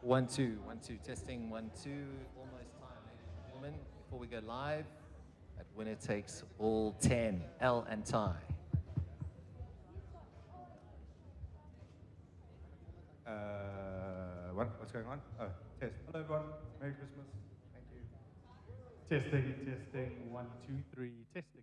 1, 2, 1, 2, testing, 1, 2, almost time, ladies and gentlemen. Before we go live, that winner takes all 10, L and Ty. What's going on? Oh, test. Hello everyone, Merry Christmas. Thank you. Testing, 1, 2, 3, testing.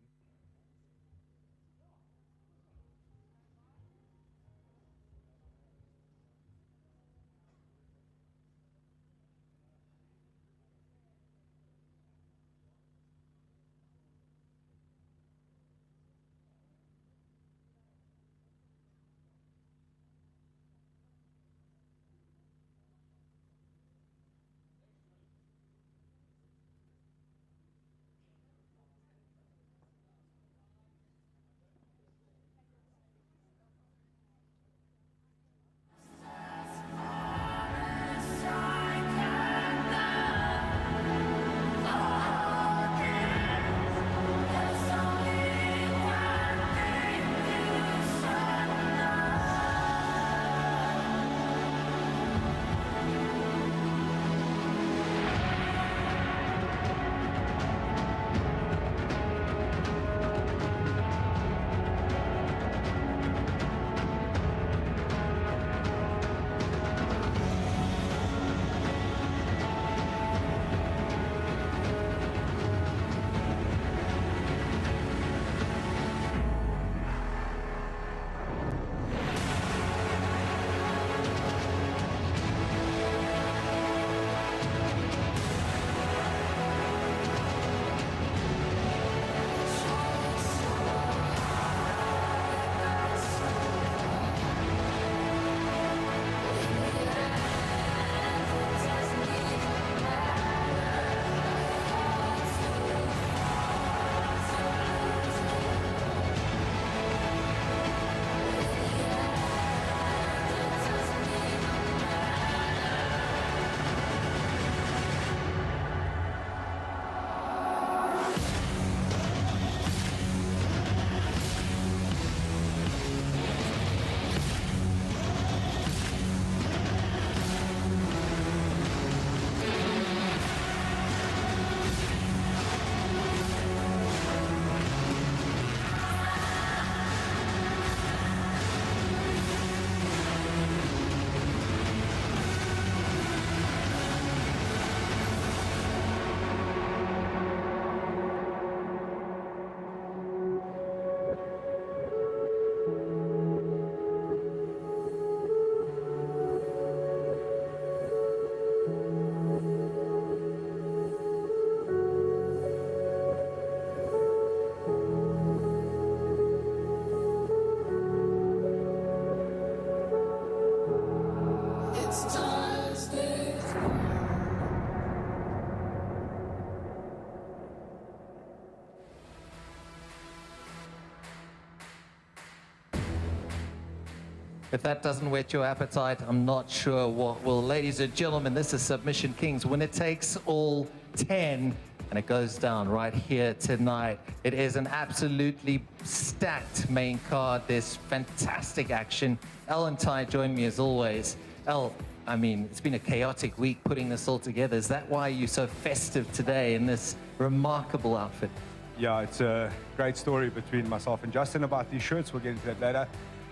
If that doesn't whet your appetite, I'm not sure what will. Ladies and gentlemen, this is Submission Kings. When it takes all 10, and it goes down right here tonight. It is an absolutely stacked main card. There's fantastic action. El and Ty join me as always. El, I mean, it's been a chaotic week putting this all together. Is that why you're so festive today in this remarkable outfit? Yeah, it's a great story between myself and Justin about these shirts. We'll get into that later.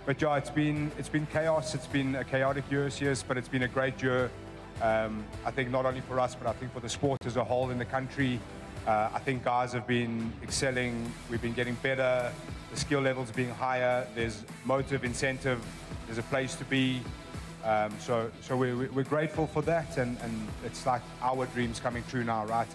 But yeah, it's been chaos. It's been a chaotic year, yes, but it's been a great year. I think not only for us, but I think for the sport as a whole in the country. I think guys have been excelling. We've been getting better. The skill levels being higher. There's motive, incentive. There's a place to be. So we're grateful for that, and it's like our dreams coming true now, right?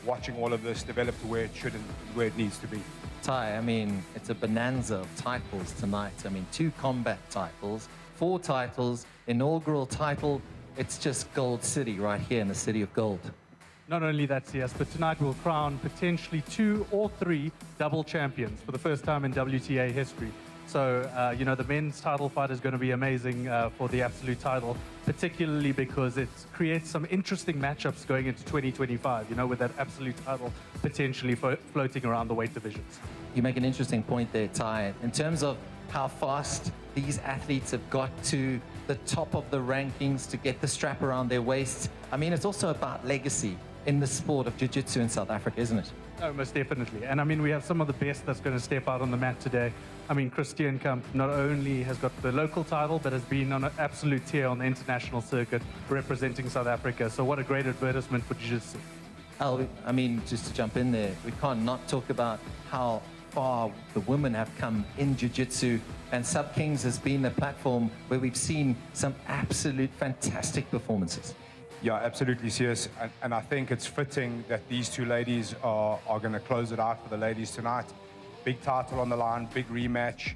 Watching all of this develop to where it should and where it needs to be. Ty, I mean, it's a bonanza of titles tonight. I mean, 2 combat titles, 4 titles, inaugural title. It's just Gold City right here in the City of Gold. Not only that, CS, but tonight we'll crown potentially 2 or 3 double champions for the first time in WTA history. So, you know, the men's title fight is going to be amazing for the absolute title, particularly because it creates some interesting matchups going into 2025, you know, with that absolute title potentially floating around the weight divisions. You make an interesting point there, Ty. In terms of how fast these athletes have got to the top of the rankings to get the strap around their waist. I mean, it's also about legacy in the sport of jiu-jitsu in South Africa, isn't it? Oh, most definitely. And I mean, we have some of the best that's going to step out on the mat today. I mean, Christian Kamp not only has got the local title, but has been on an absolute tear on the international circuit representing South Africa. So what a great advertisement for jiu-jitsu. Al, I mean, just to jump in there, we can't not talk about how far the women have come in jiu-jitsu, and Sub Kings has been a platform where we've seen some absolute fantastic performances. Yeah, absolutely, CS. And I think it's fitting that these two ladies are going to close it out for the ladies tonight. Big title on the line, big rematch.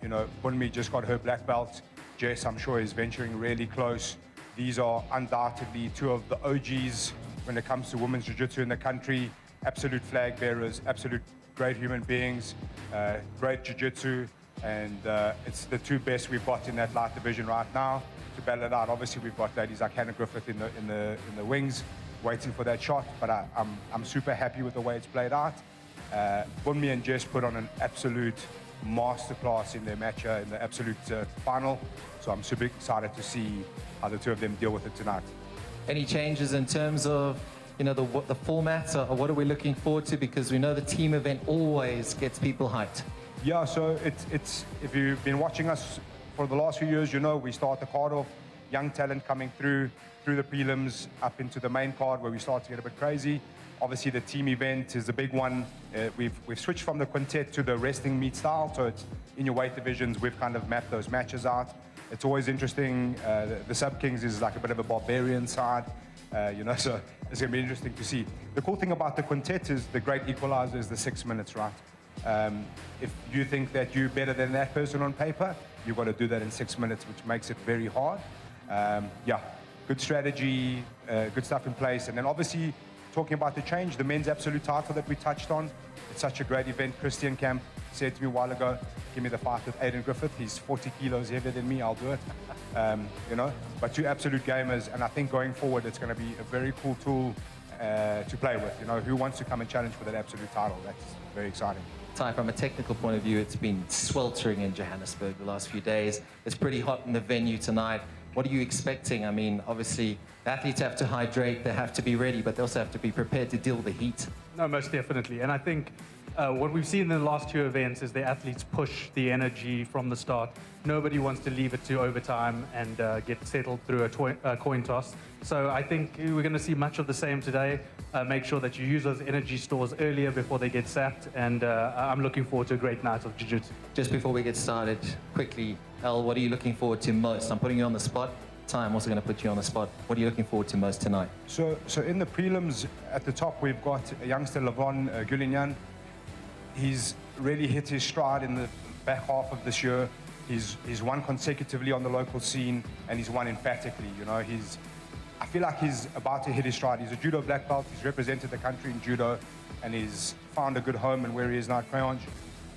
You know, Bunmi just got her black belt. Jess, I'm sure, is venturing really close. These are undoubtedly two of the OGs when it comes to women's jiu-jitsu in the country. Absolute flag bearers, absolute great human beings, great jiu-jitsu. And it's the two best we've got in that light division right now. To battle it out, obviously we've got ladies like Hannah Griffith in the wings, waiting for that shot. But I'm super happy with the way it's played out. Bunmi and Jess put on an absolute masterclass in their match in the absolute final. So I'm super excited to see how the two of them deal with it tonight. Any changes in terms of, you know, the format, or what are we looking forward to? Because we know the team event always gets people hyped. Yeah, so it's if you've been watching us for the last few years, you know we start the card off, young talent coming through the prelims up into the main card where we start to get a bit crazy. Obviously the team event is the big one. We've switched from the quintet to the wrestling meet style, so it's in your weight divisions. We've kind of mapped those matches out. It's always interesting. The Sub Kings is like a bit of a barbarian side, you know, so it's going to be interesting to see. The cool thing about the quintet is the great equalizer is the 6 minutes, right? If you think that you're better than that person on paper, you've got to do that in 6 minutes, which makes it very hard. Yeah, good strategy, good stuff in place. And then obviously, talking about the change, the men's absolute title that we touched on, it's such a great event. Christian Kamp said to me a while ago, give me the fight with Aiden Griffith. He's 40 kilos heavier than me, I'll do it. You know, but two absolute gamers. And I think going forward, it's going to be a very cool tool to play with. You know, who wants to come and challenge for that absolute title? That's very exciting. Ty, from a technical point of view, it's been sweltering in Johannesburg the last few days. It's pretty hot in the venue tonight. What are you expecting? I mean, obviously, the athletes have to hydrate, they have to be ready, but they also have to be prepared to deal with the heat. No, most definitely. And I think what we've seen in the last two events is the athletes push the energy from the start. Nobody wants to leave it to overtime and get settled through a coin toss. So I think we're going to see much of the same today. Make sure that you use those energy stores earlier before they get sapped. And I'm looking forward to a great night of jiu-jitsu. Just before we get started, quickly, El, what are you looking forward to most? I'm putting you on the spot. Ty, I'm also going to put you on the spot. What are you looking forward to most tonight? So in the prelims, at the top, we've got a youngster, Gyulinyan. He's really hit his stride in the back half of this year. He's won consecutively on the local scene, and he's won emphatically. You know, I feel like he's about to hit his stride. He's a judo black belt. He's represented the country in judo, and he's found a good home and where he is now at Crayons.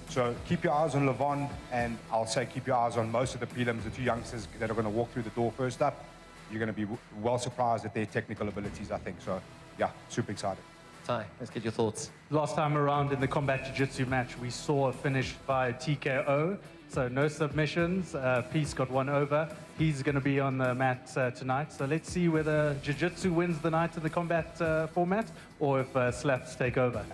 So keep your eyes on Levon, and I'll say keep your eyes on most of the prelims, the two youngsters that are going to walk through the door first up. You're going to be well surprised at their technical abilities, I think. So, yeah, super excited. Ty, let's get your thoughts. Last time around in the combat jiu-jitsu match, we saw a finish by TKO. So no submissions. Peace got one over. He's going to be on the mat tonight. So let's see whether jiu-jitsu wins the night in the combat format, or if slaps take over.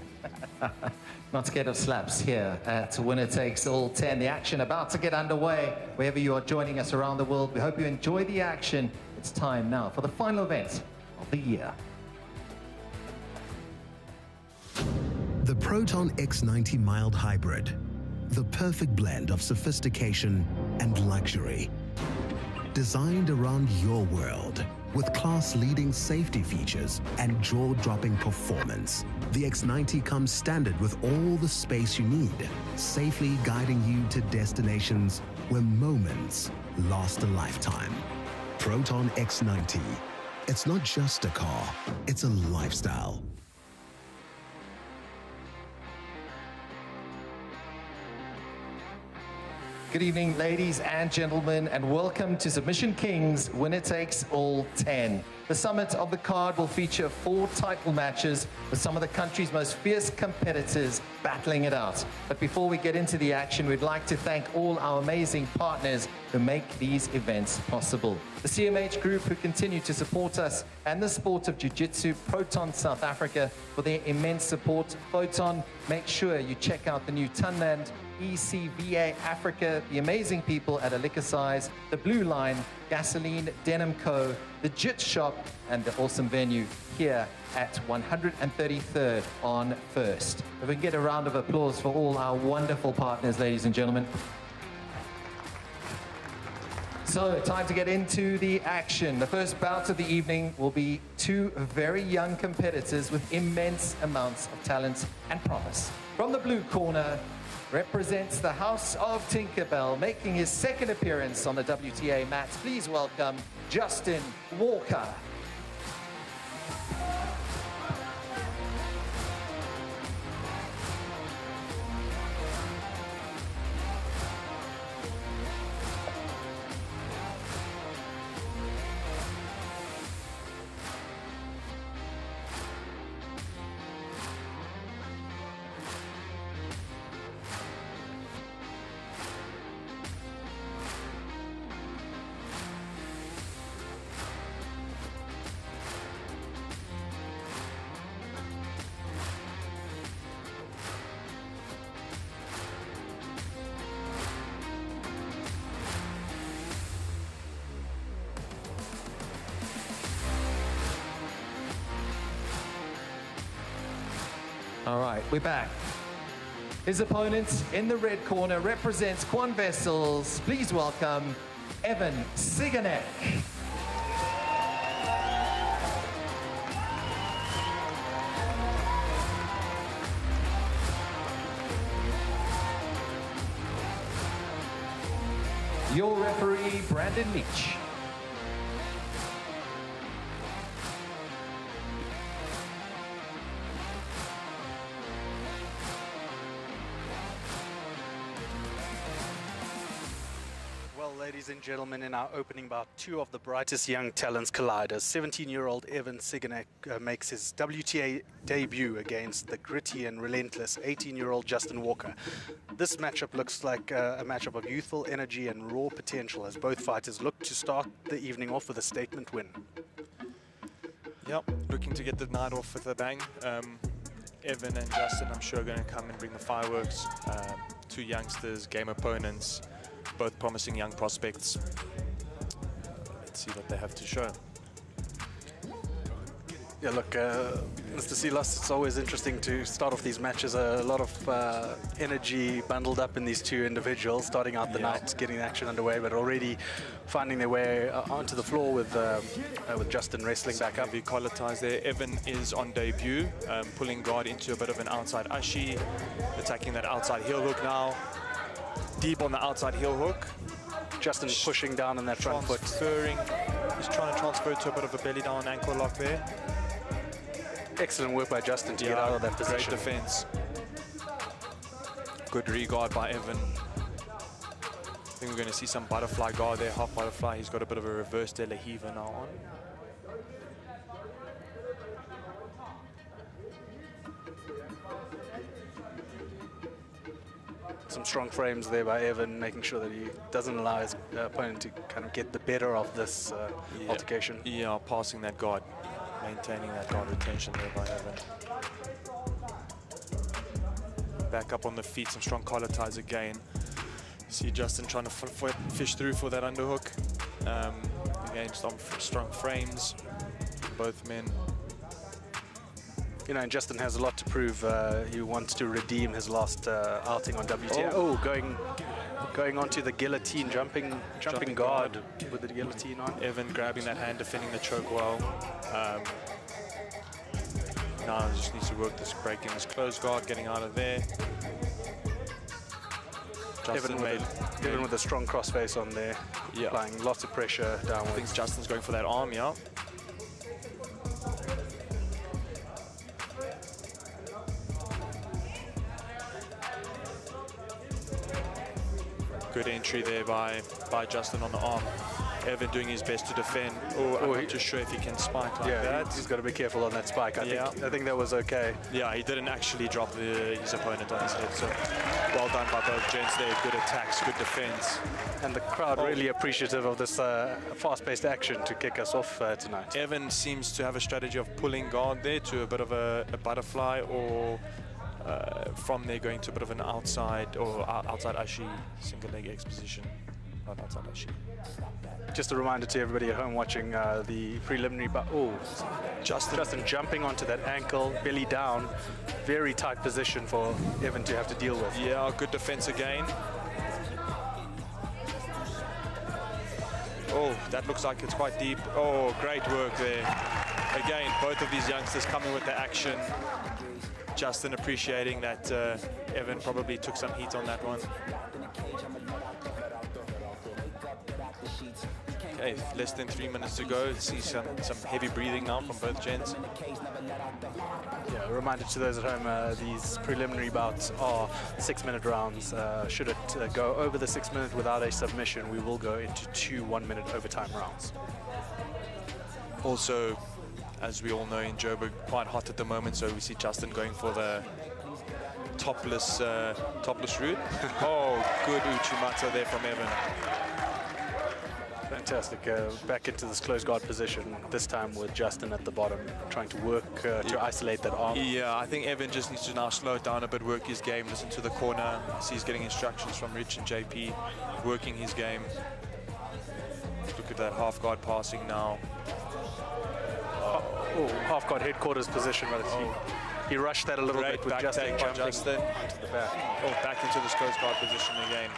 Not scared of slaps here at Winner Takes All 10. The action about to get underway. Wherever you are joining us around the world, we hope you enjoy the action. It's time now for the final event of the year. The Proton X90 Mild Hybrid. The perfect blend of sophistication and luxury. Designed around your world with class-leading safety features and jaw-dropping performance. The X90 comes standard with all the space you need, safely guiding you to destinations where moments last a lifetime. Proton X90. It's not just a car, it's a lifestyle. Good evening, ladies and gentlemen, and welcome to Submission Kings Winner Takes All 10. The summit of the card will feature 4 title matches with some of the country's most fierce competitors battling it out. But before we get into the action, we'd like to thank all our amazing partners who make these events possible. The CMH Group, who continue to support us, and the sport of Jiu Jitsu, Proton South Africa, for their immense support. Photon, make sure you check out the new Tunland, ECVA Africa, the amazing people at A Liquor Size, the Blue Line, Gasoline, Denim Co., the Jit Shop, and the awesome venue here at 133rd on 1st. If we can get a round of applause for all our wonderful partners, ladies and gentlemen. So, time to get into the action. The first bout of the evening will be 2 very young competitors with immense amounts of talent and promise. From the blue corner, represents the House of Tinkerbell, making his 2nd appearance on the WTA mats. Please welcome Justin Walker. All right, we're back. His opponent in the red corner represents Quan Vessels. Please welcome Evan Siganek. Your referee, Brandon Leach. Ladies and gentlemen, in our opening bout, 2 of the brightest young talents collide. 17-year-old Evan Siganek makes his WTA debut against the gritty and relentless 18-year-old Justin Walker. This matchup looks like a matchup of youthful energy and raw potential as both fighters look to start the evening off with a statement win. Yep, looking to get the night off with a bang. Evan and Justin, I'm sure, are going to come and bring the fireworks. 2 youngsters, game opponents, both promising young prospects. Let's see what they have to show. Yeah, look, Mr. Silas, it's always interesting to start off these matches. A lot of energy bundled up in these 2 individuals, starting out the night, getting the action underway, but already finding their way onto the floor with Justin wrestling back up. Collatized there. Evan is on debut, pulling guard into a bit of an outside ashi, attacking that outside heel hook now. Deep on the outside heel hook. Justin pushing down on that front foot. He's trying to transfer to a bit of a belly down ankle lock there. Excellent work by Justin to get out of that position. Great defense. Good regard by Evan. I think we're going to see some butterfly guard there, half butterfly. He's got a bit of a reverse de la Hiva now on. Some strong frames there by Evan, making sure that he doesn't allow his opponent to kind of get the better of this altercation. Yeah, passing that guard, maintaining that guard retention there by Evan. Back up on the feet, some strong collar ties again. See Justin trying to fish through for that underhook. Again, strong frames, both men. You know, and Justin has a lot to prove. He wants to redeem his last outing on WTA. Oh, going onto the guillotine, jumping guard with the guillotine on. Evan grabbing that hand, defending the choke well. Now he just needs to work this, breaking this close guard, getting out of there. Evan with a strong crossface on there, applying lots of pressure downwards. I think Justin's going for that arm, yeah. Good entry there by Justin on the arm. Evan doing his best to defend. Oh, I'm not too sure if he can spike like that. He's got to be careful on that spike. I think that was okay. Yeah, he didn't actually drop his opponent on his head. So well done by both gents there. Good attacks, good defense. And the crowd really appreciative of this fast-paced action to kick us off tonight. Evan seems to have a strategy of pulling guard there to a bit of a butterfly, or from there going to a bit of an outside ashi single leg X position. Not outside ashi. Just a reminder to everybody at home watching the preliminary, Justin jumping onto that ankle, belly down, very tight position for Evan to have to deal with. Yeah, good defense again. Oh, that looks like it's quite deep. Oh, great work there. Again, both of these youngsters coming with the action. Justin appreciating that Evan probably took some heat on that one. Okay, less than 3 minutes to go. See some heavy breathing now from both gents. Yeah, a reminder to those at home, these preliminary bouts are 6-minute rounds. Should it go over the 6 minutes without a submission, we will go into 2 1-minute overtime rounds. Also, as we all know, in Joburg, quite hot at the moment, so we see Justin going for the topless route. Oh, good Uchimata there from Evan. Fantastic. Back into this close guard position, this time with Justin at the bottom, trying to work to isolate that arm. Yeah, I think Evan just needs to now slow it down a bit, work his game, listen to the corner. See he's getting instructions from Rich and JP, working his game. Look at that half guard passing now. Oh, half guard headquarters position, but he rushed that a little bit with Justin jumping onto the back. Oh, back into this close guard position again.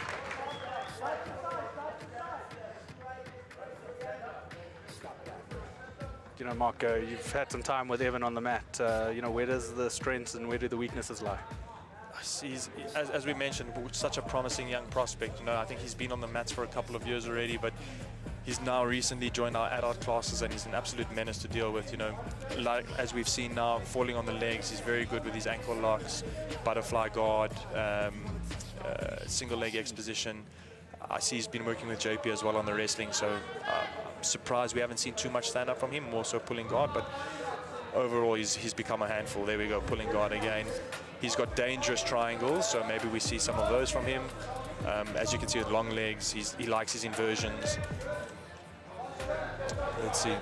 You know, Mark, you've had some time with Evan on the mat. You know, where does the strengths and where do the weaknesses lie? He's, as we mentioned, such a promising young prospect. You know, I think he's been on the mats for a couple of years already, but he's now recently joined our adult classes, and he's an absolute menace to deal with. You know, like as we've seen now, falling on the legs, he's very good with his ankle locks, butterfly guard, single leg X position. I see he's been working with JP as well on the wrestling, so I'm surprised we haven't seen too much stand up from him, more so pulling guard, but overall he's become a handful. There we go, pulling guard again. He's got dangerous triangles, so maybe we see some of those from him. As you can see with long legs, he likes his inversions. Let's see.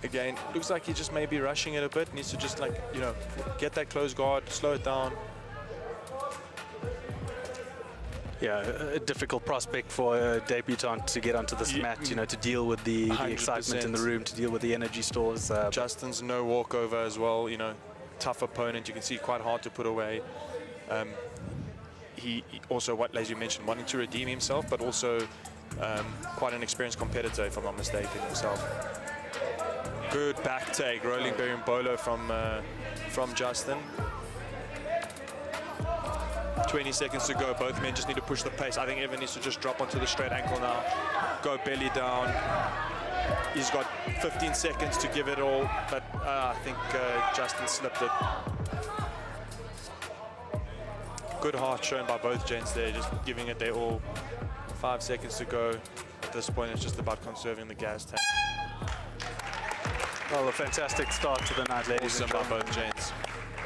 Again, looks like he just may be rushing it a bit. Needs to just, like, you know, get that close guard, slow it down. Yeah, a difficult prospect for a debutant to get onto this mat, you know, to deal with the excitement in the room, to deal with the energy stores. Justin's no walkover as well, you know, tough opponent. You can see quite hard to put away. He also, as you mentioned, wanting to redeem himself, but also quite an experienced competitor, if I'm not mistaken, himself. Good back take, rolling Mbotho from Justin. 20 seconds to go. Both men just need to push the pace. I think Evan needs to just drop onto the straight ankle now. Go belly down. He's got 15 seconds to give it all, but I think Justin slipped it. Good heart shown by both gents there, just giving it their all. 5 seconds to go. At this point, it's just about conserving the gas tank. Well, a fantastic start to the night, ladies and gentlemen. By both gents.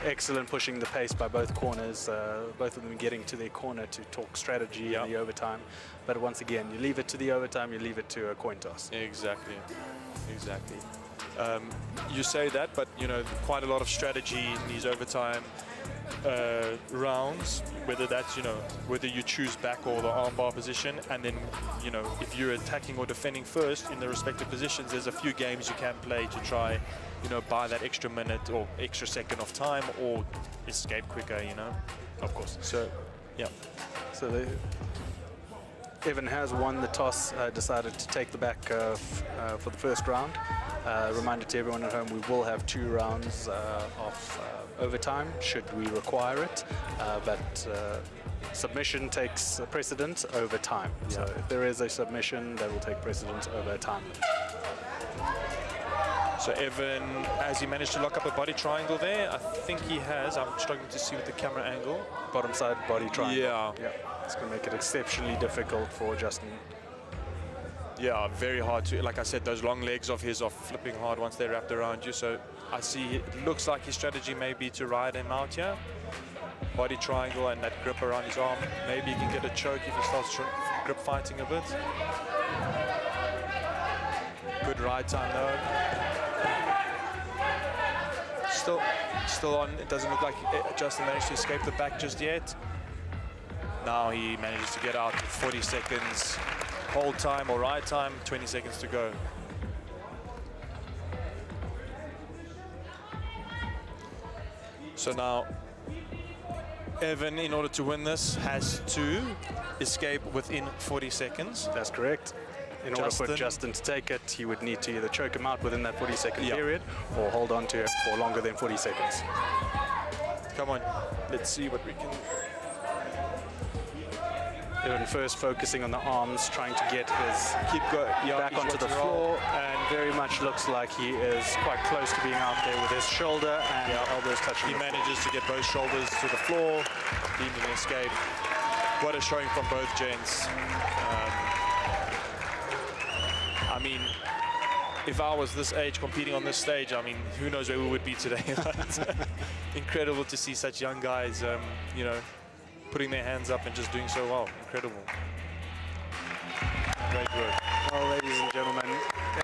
Excellent pushing the pace by both corners, both of them getting to their corner to talk strategy in the overtime. But once again, you leave it to the overtime, you leave it to a coin toss. Exactly, exactly. You say that, but you know, quite a lot of strategy in these overtime rounds, whether that's, you know, whether you choose back or the armbar position, and then, you know, if you're attacking or defending first in the respective positions, there's a few games you can play to try, you know, buy that extra minute or extra second of time or escape quicker, you know. Of course. So, yeah. So Evan has won the toss, decided to take the back for the first round. Reminder to everyone at home, we will have 2 rounds of overtime, should we require it. But submission takes precedence over time. Yeah. So if there is a submission, that will take precedence over time. So Evan, has he managed to lock up a body triangle there? I think he has. I'm struggling to see with the camera angle. Bottom side body triangle. Yeah. It's going to make it exceptionally difficult for Justin. Yeah, very hard to, like I said, those long legs of his are flipping hard once they're wrapped around you. So I see it looks like his strategy may be to ride him out here. Body triangle and that grip around his arm. Maybe he can get a choke if he starts grip fighting a bit. Good ride time though. Still on. It doesn't look like Justin managed to escape the back just yet. Now he manages to get out in 40 seconds. Hold time or ride time, 20 seconds to go. So now, Evan, in order to win this, has to escape within 40 seconds. That's correct. In order for Justin to take it, he would need to either choke him out within that 40-second period or hold on to him for longer than 40 seconds. Come on, let's see what we can... Evan first focusing on the arms, trying to get his back onto the floor, and very much looks like he is quite close to being out there with his shoulder and elbows touching. He manages to get both shoulders to the floor, deemed an escape. What a showing from both gents. I mean, if I was this age competing on this stage, I mean, who knows where we would be today. Incredible to see such young guys, you know, putting their hands up and just doing so well. Incredible. Great work. Well, ladies and gentlemen,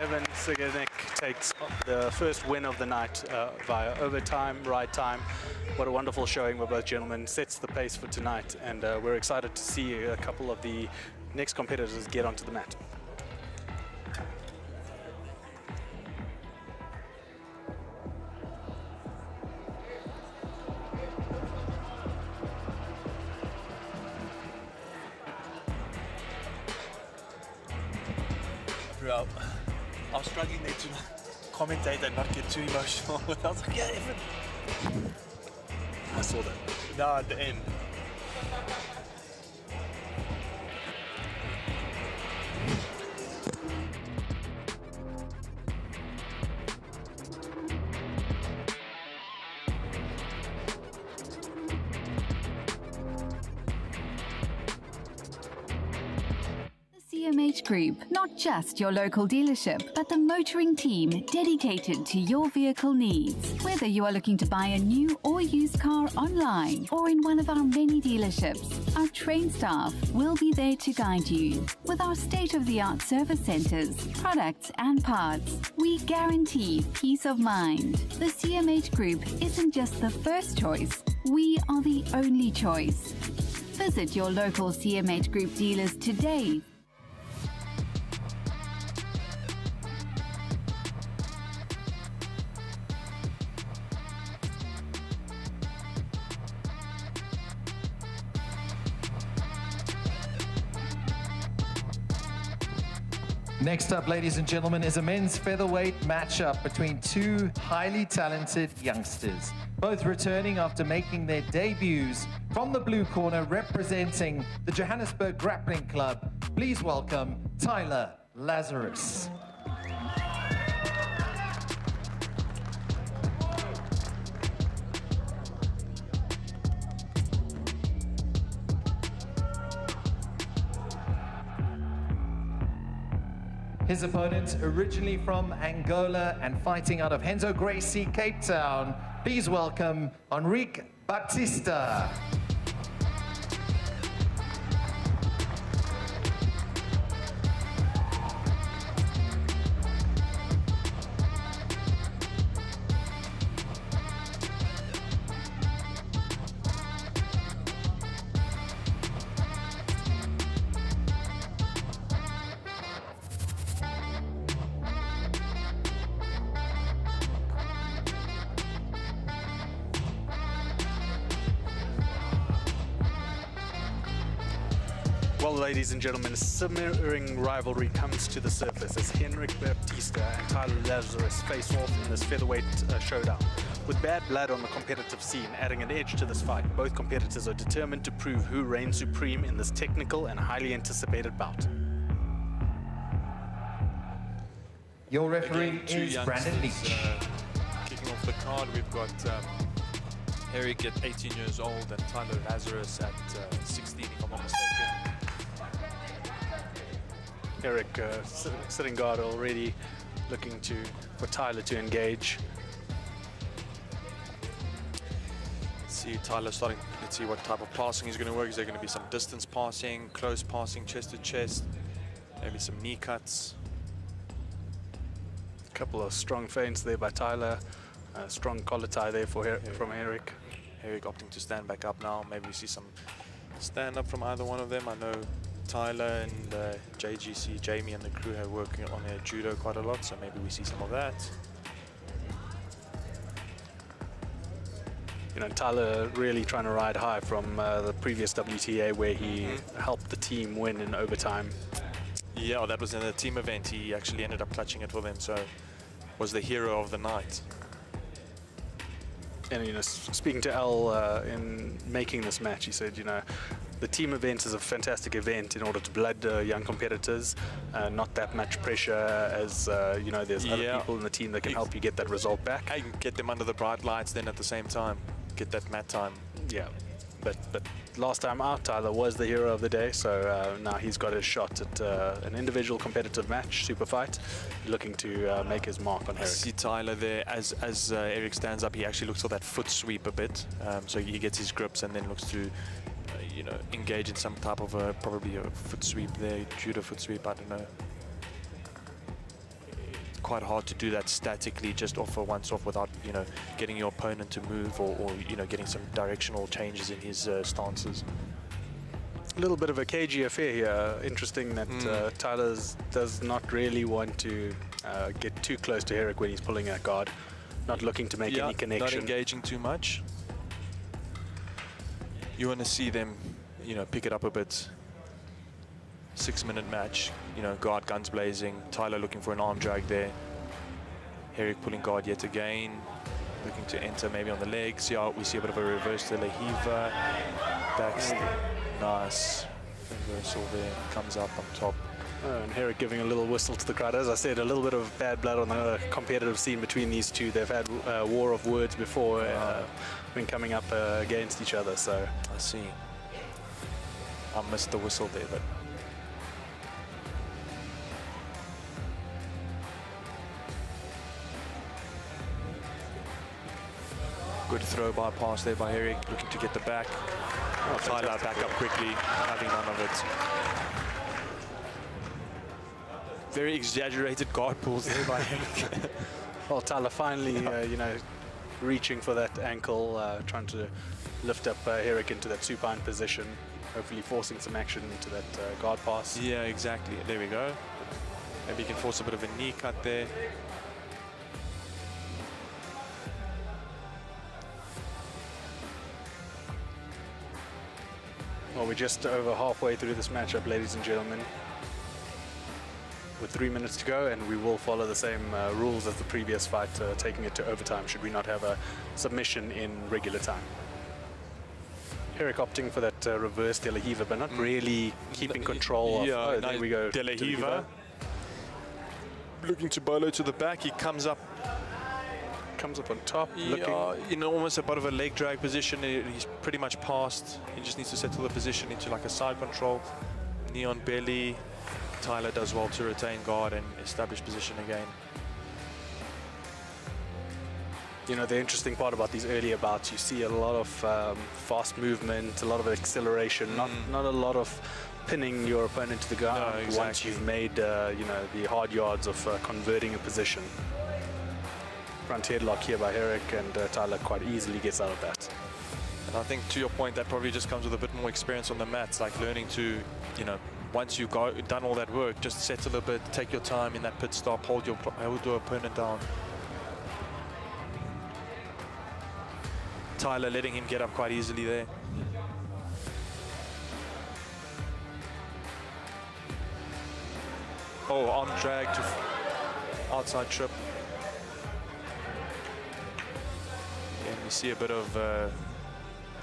Evan Siganek takes the first win of the night via overtime, ride time. What a wonderful showing by both gentlemen. Sets the pace for tonight, and we're excited to see a couple of the next competitors get onto the mat. I was struggling there to commentate and not get too emotional. I was like, yeah, Evan. I saw that. No, at the end. CMH Group, not just your local dealership, but the motoring team dedicated to your vehicle needs. Whether you are looking to buy a new or used car online or in one of our many dealerships, our trained staff will be there to guide you. With our state-of-the-art service centers, products and parts, we guarantee peace of mind. The CMH Group isn't just the first choice, we are the only choice. Visit your local CMH Group dealers today. Next up, ladies and gentlemen, is a men's featherweight matchup between two highly talented youngsters, both returning after making their debuts. From the blue corner, representing the Johannesburg Grappling Club, please welcome Tyler Lazarus. His opponent, originally from Angola and fighting out of Henzo Gracie, Cape Town, please welcome Enrique Baptista. Well, ladies and gentlemen, a simmering rivalry comes to the surface as Henrik Baptista and Tyler Lazarus face off in this featherweight showdown. With bad blood on the competitive scene adding an edge to this fight, both competitors are determined to prove who reigns supreme in this technical and highly anticipated bout. Your referee Again, two is Brandon youngsters, Leach. kicking off the card, we've got Eric at 18 years old and Tyler Lazarus at 16, if I'm not mistaken. Eric sitting guard already, looking for Tyler to engage. See Tyler starting, let's see what type of passing is going to work. Is there going to be some distance passing, close passing, chest to chest, maybe some knee cuts? A couple of strong feints there by Tyler. Strong collar tie there from Eric. Eric opting to stand back up now. Maybe we see some stand up from either one of them. I know Tyler and JGC, Jamie and the crew are working on their judo quite a lot, so maybe we see some of that. You know, Tyler really trying to ride high from the previous WTA where he helped the team win in overtime. Yeah, that was in a team event. He actually ended up clutching it for them, so was the hero of the night. And, you know, speaking to Al in making this match, he said, you know, the team event is a fantastic event in order to blood young competitors. Not that much pressure as, you know, there's other people in the team that can help you get that result back. And get them under the bright lights then at the same time. Get that mat time. Yeah, but last time out, Tyler was the hero of the day, so now he's got his shot at an individual competitive match, super fight, looking to make his mark on I Eric. see Tyler there, as Eric stands up, he actually looks for that foot sweep a bit, so he gets his grips and then looks to, you know, engage in some type of probably a foot sweep there, judo foot sweep, I don't know. Quite hard to do that statically, just off for once off without, you know, getting your opponent to move or you know, getting some directional changes in his stances. A little bit of a cagey affair here. Interesting that Tyler does not really want to get too close to Eric when he's pulling a guard, not looking to make any connection. Not engaging too much. You want to see them, you know, pick it up a bit. 6-minute match, you know, guard guns blazing, Tyler looking for an arm drag there, Eric pulling guard yet again, looking to enter maybe on the legs. Yeah, we see a bit of a reverse to Lehiva, nice reversal there, comes up on top. And Eric giving a little whistle to the crowd. As I said, a little bit of bad blood on the competitive scene between these two. They've had war of words before when coming up against each other. So I see. I missed the whistle there, but good throw by pass there by Eric, looking to get the back. Tyler back up quickly, having none of it. Very exaggerated guard pulls there by Eric. well, Tyler finally, you know, reaching for that ankle, trying to lift up Eric into that supine position, hopefully forcing some action into that guard pass. Yeah, exactly. There we go. Maybe he can force a bit of a knee cut there. Well, we're just over halfway through this matchup, ladies and gentlemen. With 3 minutes to go, and we will follow the same rules as the previous fight, taking it to overtime should we not have a submission in regular time. Eric opting for that reverse De La Hiva, but not really keeping control of... Yeah, there we go. De La Hiva. Looking to bolo to the back, he comes up. Comes up on top, Yeah, you know, almost a bit of a leg drag position. He's pretty much passed. He just needs to settle the position into like a side control. Knee on belly. Tyler does well to retain guard and establish position again. You know, the interesting part about these earlier bouts, you see a lot of fast movement, a lot of acceleration, not a lot of pinning your opponent to the ground once you've made, you know, the hard yards of converting a position. Front headlock here by Eric, and Tyler quite easily gets out of that. And I think to your point, that probably just comes with a bit more experience on the mats, like learning to, you know, once you've done all that work, just settle a bit, take your time in that pit stop, hold your opponent down. Tyler letting him get up quite easily there. Oh, arm drag to outside trip. And we see a bit of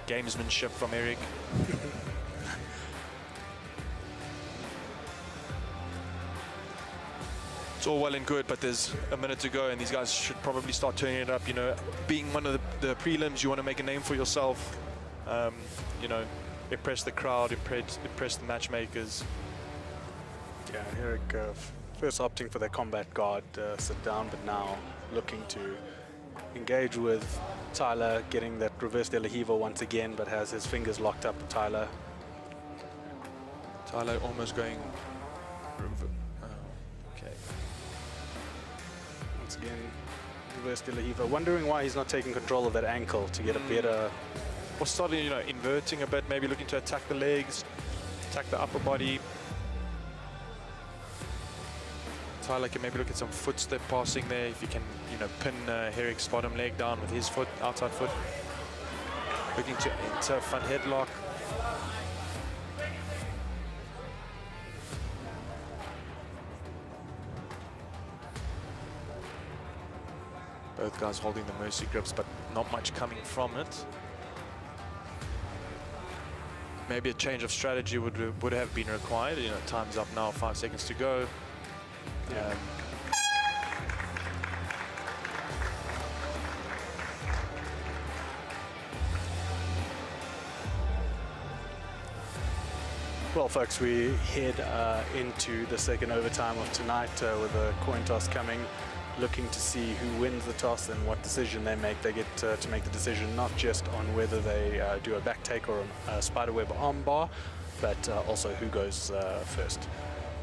gamesmanship from Eric. it's all well and good, but there's a minute to go, and these guys should probably start turning it up. You know, being one of the prelims, you want to make a name for yourself. You know, impress the crowd, impress the matchmakers. Yeah, Eric first opting for their combat guard sit down, but now looking to engage with Tyler, getting that reverse de la Hiva once again, but has his fingers locked up with Tyler. Tyler almost going. Okay. Once again, reverse de la Hiva. Wondering why he's not taking control of that ankle to get a better. Or starting, you know, inverting a bit, maybe looking to attack the legs, attack the upper body. Tyler can maybe look at some footstep passing there, if you can, you know, pin Herrick's bottom leg down with his foot, outside foot. Looking to enter front headlock. Both guys holding the mercy grips, but not much coming from it. Maybe a change of strategy would have been required. You know, time's up now, 5 seconds to go. Yeah. Well, folks, we head into the second overtime of tonight with a coin toss coming, looking to see who wins the toss and what decision they make. They get to make the decision not just on whether they do a back take or a spiderweb armbar, but also who goes first.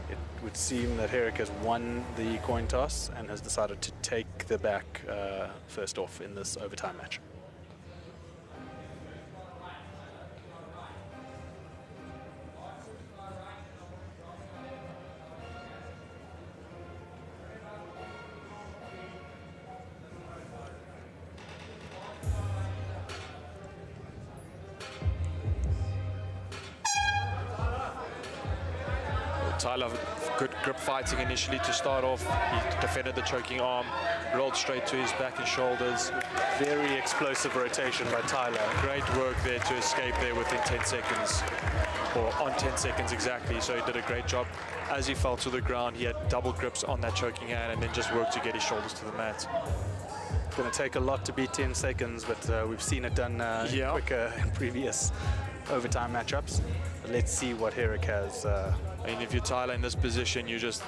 It would seem that Herrick has won the coin toss and has decided to take the back first off in this overtime match. Tyler, good grip fighting initially to start off. He defended the choking arm, rolled straight to his back and shoulders. Very explosive rotation by Tyler. Great work there to escape there within 10 seconds, or on 10 seconds exactly. So he did a great job. As he fell to the ground, he had double grips on that choking hand and then just worked to get his shoulders to the mat. It's going to take a lot to beat 10 seconds, but we've seen it done quicker in previous overtime matchups. But let's see what Herrick has. I mean, if you're Tyler in this position, you just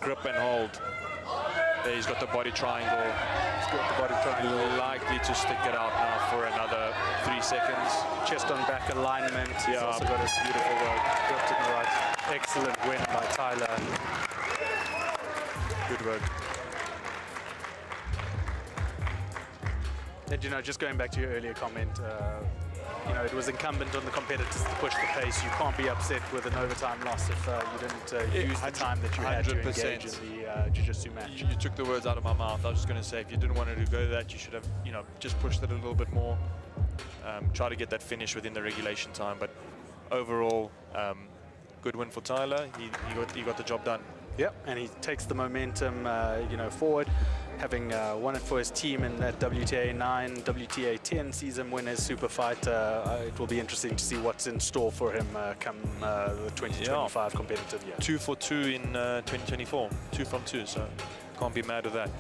grip and hold. There he's got the body triangle. He's got the body triangle. Likely to stick it out now for another 3 seconds. Chest on back alignment. He's also got a beautiful work. Gripped in the right. Excellent win by Tyler. Good work. And, you know, just going back to your earlier comment, you know, it was incumbent on the competitors to push the pace. You can't be upset with an overtime loss if you didn't use the time that you had to engage in the Jiu Jitsu match. You took the words out of my mouth. I was just going to say, if you didn't want to go that, you should have, you know, just pushed it a little bit more. Try to get that finish within the regulation time. But overall, good win for Tyler. He got the job done. Yep, and he takes the momentum, you know, forward. Having won it for his team in that WTA 9, WTA 10 season winners super fight, it will be interesting to see what's in store for him come the 2025 competitive year. 2 for 2 in 2024, 2 from 2, so can't be mad with that.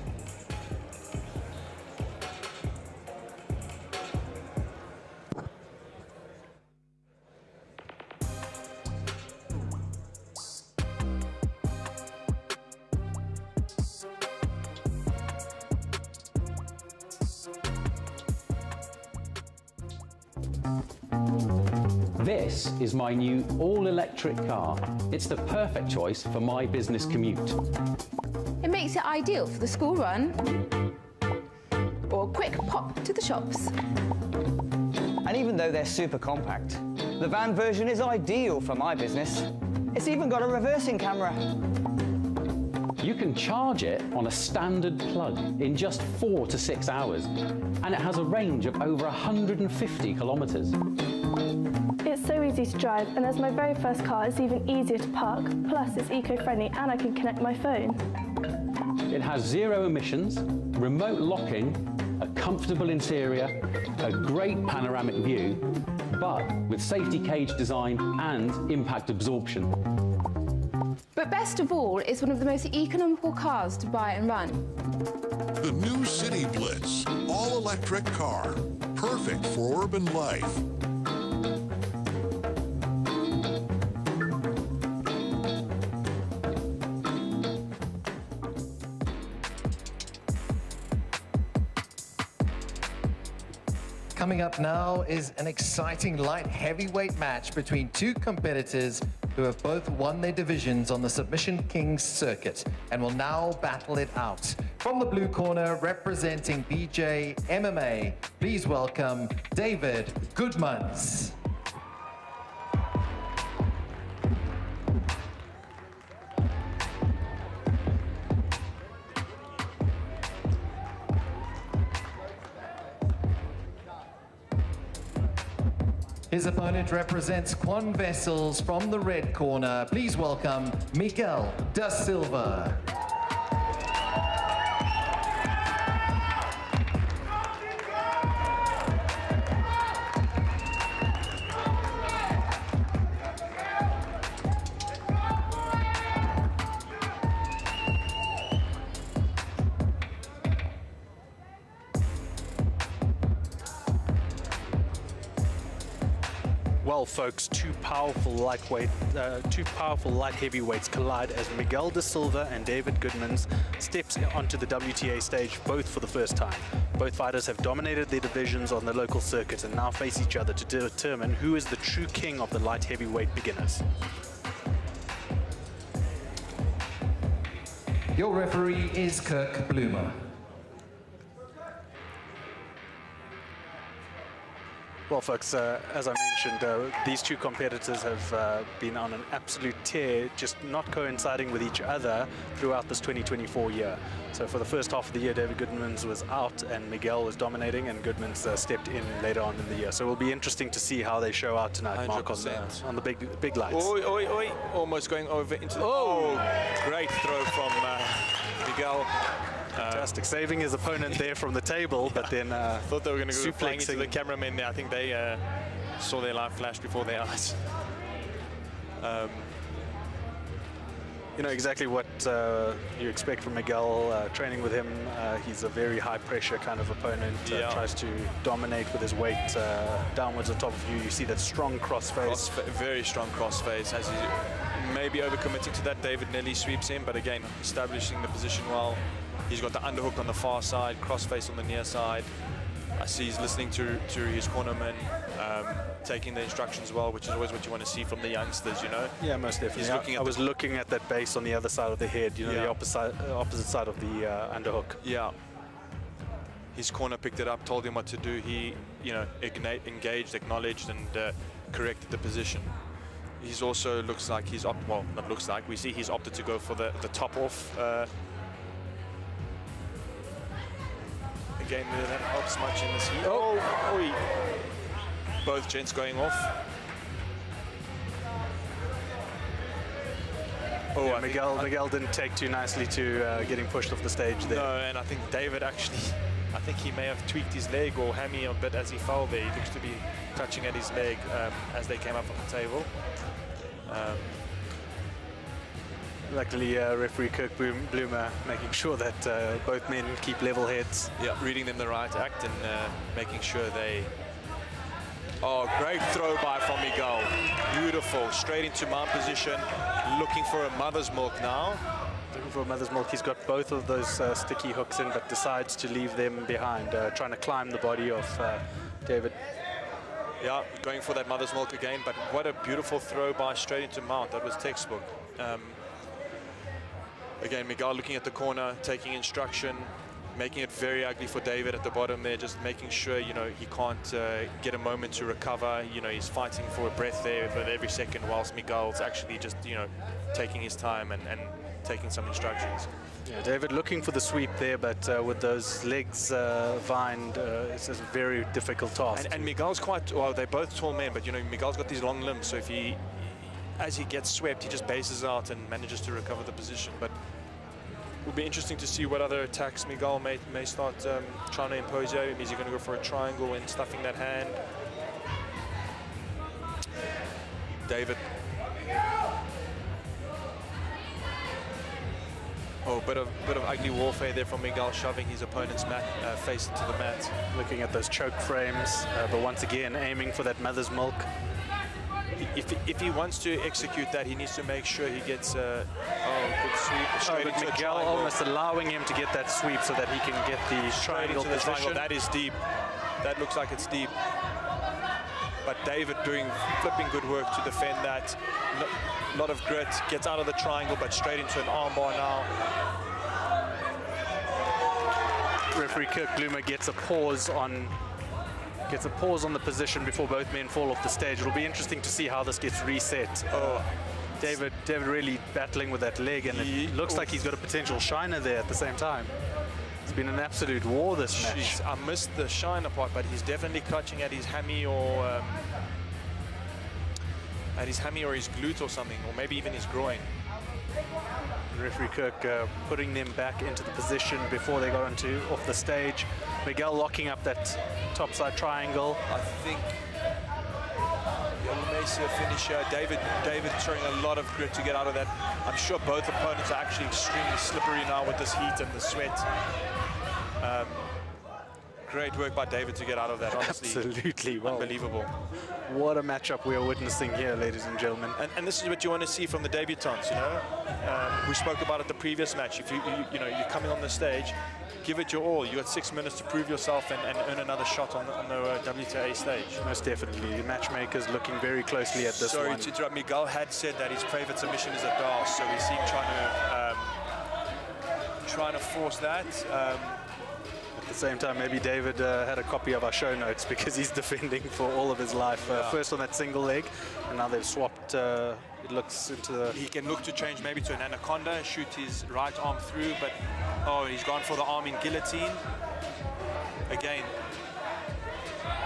This is my new all-electric car. It's the perfect choice for my business commute. It makes it ideal for the school run or a quick pop to the shops. And even though they're super compact, the van version is ideal for my business. It's even got a reversing camera. You can charge it on a standard plug in just 4 to 6 hours, and it has a range of over 150 kilometres. It's so easy to drive, and as my very first car, it's even easier to park. Plus, it's eco-friendly and I can connect my phone. It has 0 emissions, remote locking, a comfortable interior, a great panoramic view, but with safety cage design and impact absorption. But best of all, it's one of the most economical cars to buy and run. The new City Blitz, all-electric car, perfect for urban life. Coming up now is an exciting light heavyweight match between two competitors who have both won their divisions on the Submission Kings circuit and will now battle it out. From the blue corner, representing BJ MMA, please welcome David Goodman. His opponent represents Quan Vessels from the red corner. Please welcome Miguel da Silva. Well, folks, two powerful light heavyweights collide as Miguel da Silva and David Goodman steps onto the WTA stage, both for the first time. Both fighters have dominated their divisions on the local circuit and now face each other to determine who is the true king of the light heavyweight beginners. Your referee is Kirk Bloomer. Well, folks, as I mentioned, these two competitors have been on an absolute tear, just not coinciding with each other throughout this 2024 year. So for the first half of the year, David Goodman was out and Miguel was dominating, and Goodman stepped in later on in the year. So it will be interesting to see how they show out tonight, Mark, on the big lights. Oi, oi, oi. Almost going over into the... Oh, great throw from Miguel. Fantastic, saving his opponent there from the table, but then thought they were going to go flying into the cameramen there. I think they saw their life flash before their eyes. You know exactly what you expect from Miguel. Training with him, he's a very high pressure kind of opponent. Tries to dominate with his weight downwards on top of you. You see that strong crossface. Very strong crossface. As he may be overcommitting to that, David nearly sweeps him, but again, establishing the position well. He's got the underhook on the far side, crossface on the near side. I see he's listening to his cornerman, taking the instructions well, which is always what you want to see from the youngsters, you know? Yeah, most definitely. I was looking at that base on the other side of the head, you know, the opposite side of the underhook. Yeah. His corner picked it up, told him what to do. He, you know, engaged, acknowledged, and corrected the position. He's also looks like he's well, not looks like, we see he's opted to go for the top off. Again, that helps much in this heat. Both gents going off. Yeah, Miguel didn't take too nicely to getting pushed off the stage there. No, and I think David actually, I think he may have tweaked his leg or hammy a bit as he fell there. He looks to be touching at his leg as they came up on the table. Luckily, referee Kirk Bloomer making sure that both men keep level heads. Yeah, reading them the right act and making sure they... Oh, great throw by from Miguel. Beautiful, straight into mount position, looking for a mother's milk now. Looking for a mother's milk. He's got both of those sticky hooks in, but decides to leave them behind, trying to climb the body of David. Yeah, going for that mother's milk again, but what a beautiful throw by straight into mount. That was textbook. Again, Miguel looking at the corner, taking instruction, making it very ugly for David at the bottom there, just making sure, you know, he can't get a moment to recover. You know, he's fighting for a breath there with every second, whilst Miguel's actually just, you know, taking his time and taking some instructions. Yeah, David looking for the sweep there, but with those legs vined, it's a very difficult task. And Miguel's quite, well, they're both tall men, but, you know, Miguel's got these long limbs, so if he, as he gets swept, he just bases out and manages to recover the position. But it will be interesting to see what other attacks Miguel may start trying to impose here. Is he going to go for a triangle and stuffing that hand? Oh, bit of ugly warfare there from Miguel, shoving his opponent's face into the mat. Looking at those choke frames, but once again aiming for that mother's milk. If he wants to execute that, he needs to make sure he gets a good sweep straight into Miguel a almost allowing him to get that sweep so that he can get the triangle into the position. triangle. That is deep. That looks like it's deep. But David doing flipping good work to defend that. A lot of grit, gets out of the triangle, but straight into an armbar now. Referee Kirk Bloomer gets a pause on the position before both men fall off the stage. It'll be interesting to see how this gets reset. David really battling with that leg, and it looks like he's got a potential shiner there at the same time. It's been an absolute war this match. I missed the shiner part, but he's definitely clutching at his hammy or his glute or something, or maybe even his groin. Referee Kirk putting them back into the position before they got off the stage. Miguel locking up that topside triangle. I think we may see a finish here. David showing a lot of grit to get out of that. I'm sure both opponents are actually extremely slippery now with this heat and the sweat. Great work by David to get out of that, honestly. Absolutely. Unbelievable. What a matchup we are witnessing here, ladies and gentlemen. And this is what you want to see from the debutants, you know. We spoke about it the previous match. If you're coming on the stage, give it your all. You got 6 minutes to prove yourself and earn another shot on the WTA stage. Most definitely. The matchmakers looking very closely at this one. Sorry to interrupt. Miguel had said that his favorite submission is a DAS, so we see him trying to force that. At the same time, maybe David had a copy of our show notes because he's defending for all of his life. First on that single leg, and now they've swapped. It looks into the... He can look to change maybe to an anaconda, shoot his right arm through, but he's gone for the arm in guillotine. Again,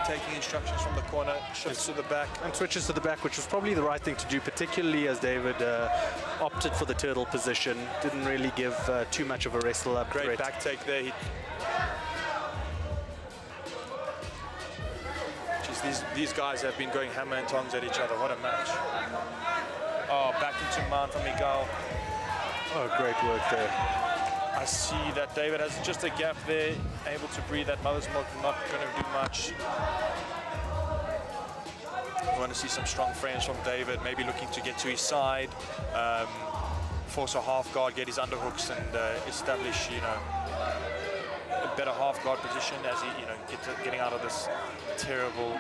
taking instructions from the corner, shifts to the back. And switches to the back, which was probably the right thing to do, particularly as David opted for the turtle position. Didn't really give too much of a wrestle up. Great back take there. These guys have been going hammer and tongs at each other. What a match. Back into mount from Miguel. Great work there. I see that David has just a gap there, able to breathe that mother's milk, not going to do much. We want to see some strong frames from David, maybe looking to get to his side, force a half guard, get his underhooks and establish, a better half guard position as he, getting out of this terrible,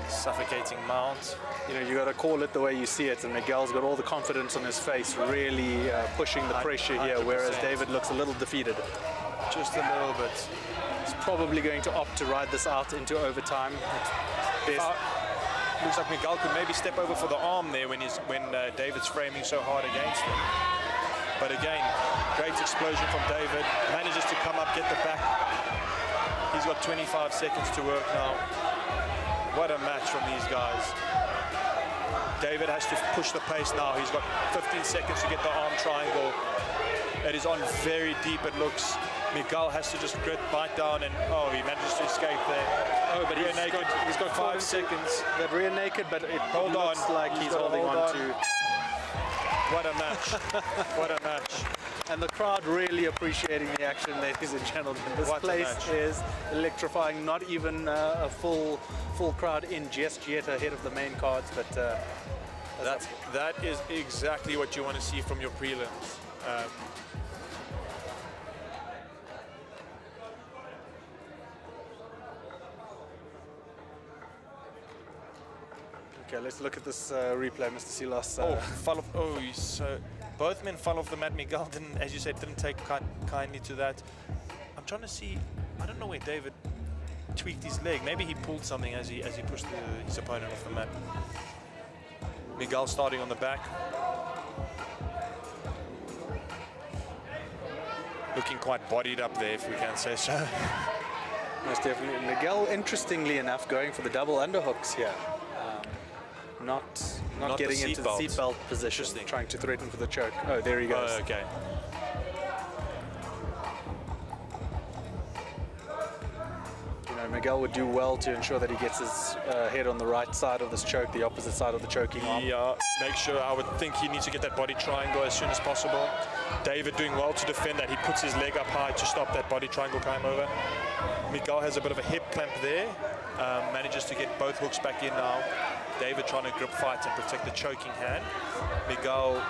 suffocating mount. You got to call it the way you see it, and Miguel's got all the confidence on his face, really pushing the pressure here, 100%. Whereas David looks a little defeated. Just a little bit. He's probably going to opt to ride this out into overtime. Looks like Miguel could maybe step over for the arm there when David's framing so hard against him. But again, great explosion from David. Manages to come up, get the back. He's got 25 seconds to work now. What a match from these guys. David has to push the pace now. He's got 15 seconds to get the arm triangle. It is on very deep, it looks. Miguel has to just bite down, and he manages to escape there. But he's got 5 seconds. That rear naked, but it looks like he's holding on to. What a match. What a match. And the crowd really appreciating the action, ladies and gentlemen. This place is electrifying. Not even a full crowd in just yet ahead of the main cards, but that is exactly what you want to see from your prelims. Okay, let's look at this replay, Mr. Silas. So both men fell off the mat. Miguel didn't, as you said, didn't take kindly to that. I'm trying to see. I don't know where David tweaked his leg. Maybe he pulled something as he pushed his opponent off the mat. Miguel starting on the back. Looking quite bodied up there, if we can say so. Most definitely. Miguel, interestingly enough, going for the double underhooks here. Not getting into the seatbelt position, trying to threaten for the choke. Oh, there he goes. Okay. Miguel would do well to ensure that he gets his head on the right side of this choke, the opposite side of the choking arm. Make sure, I would think he needs to get that body triangle as soon as possible. David doing well to defend that. He puts his leg up high to stop that body triangle climb over. Miguel has a bit of a hip clamp there. Manages to get both hooks back in now. David trying to grip fight and protect the choking hand. Miguel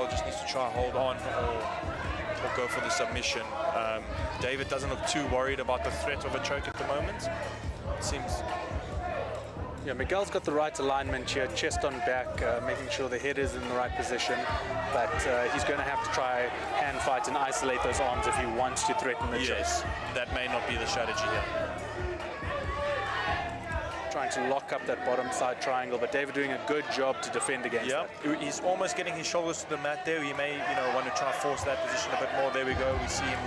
just needs to try hold on or go for the submission. David doesn't look too worried about the threat of a choke at the moment. It seems... Yeah, Miguel's got the right alignment here, chest on back, making sure the head is in the right position, but he's going to have to try hand fight and isolate those arms if he wants to threaten the choke. Yes, that may not be the strategy here. Trying to lock up that bottom side triangle, but David doing a good job to defend against that. He's almost getting his shoulders to the mat there. He may, want to try and force that position a bit more. There we go. We see him.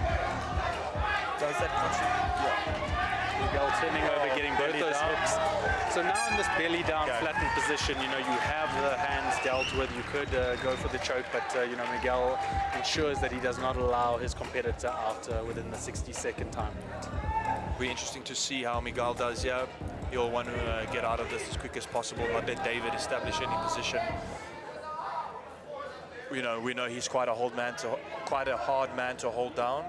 Does that Miguel turning over, getting both those hooks. So now in this belly down, flattened position, you have the hands dealt with. You could go for the choke, but Miguel ensures that he does not allow his competitor out within the 60-second time limit. Be interesting to see how Miguel does here. He'll want to get out of this as quick as possible, not let David establish any position. We know he's quite a hard man to hold down.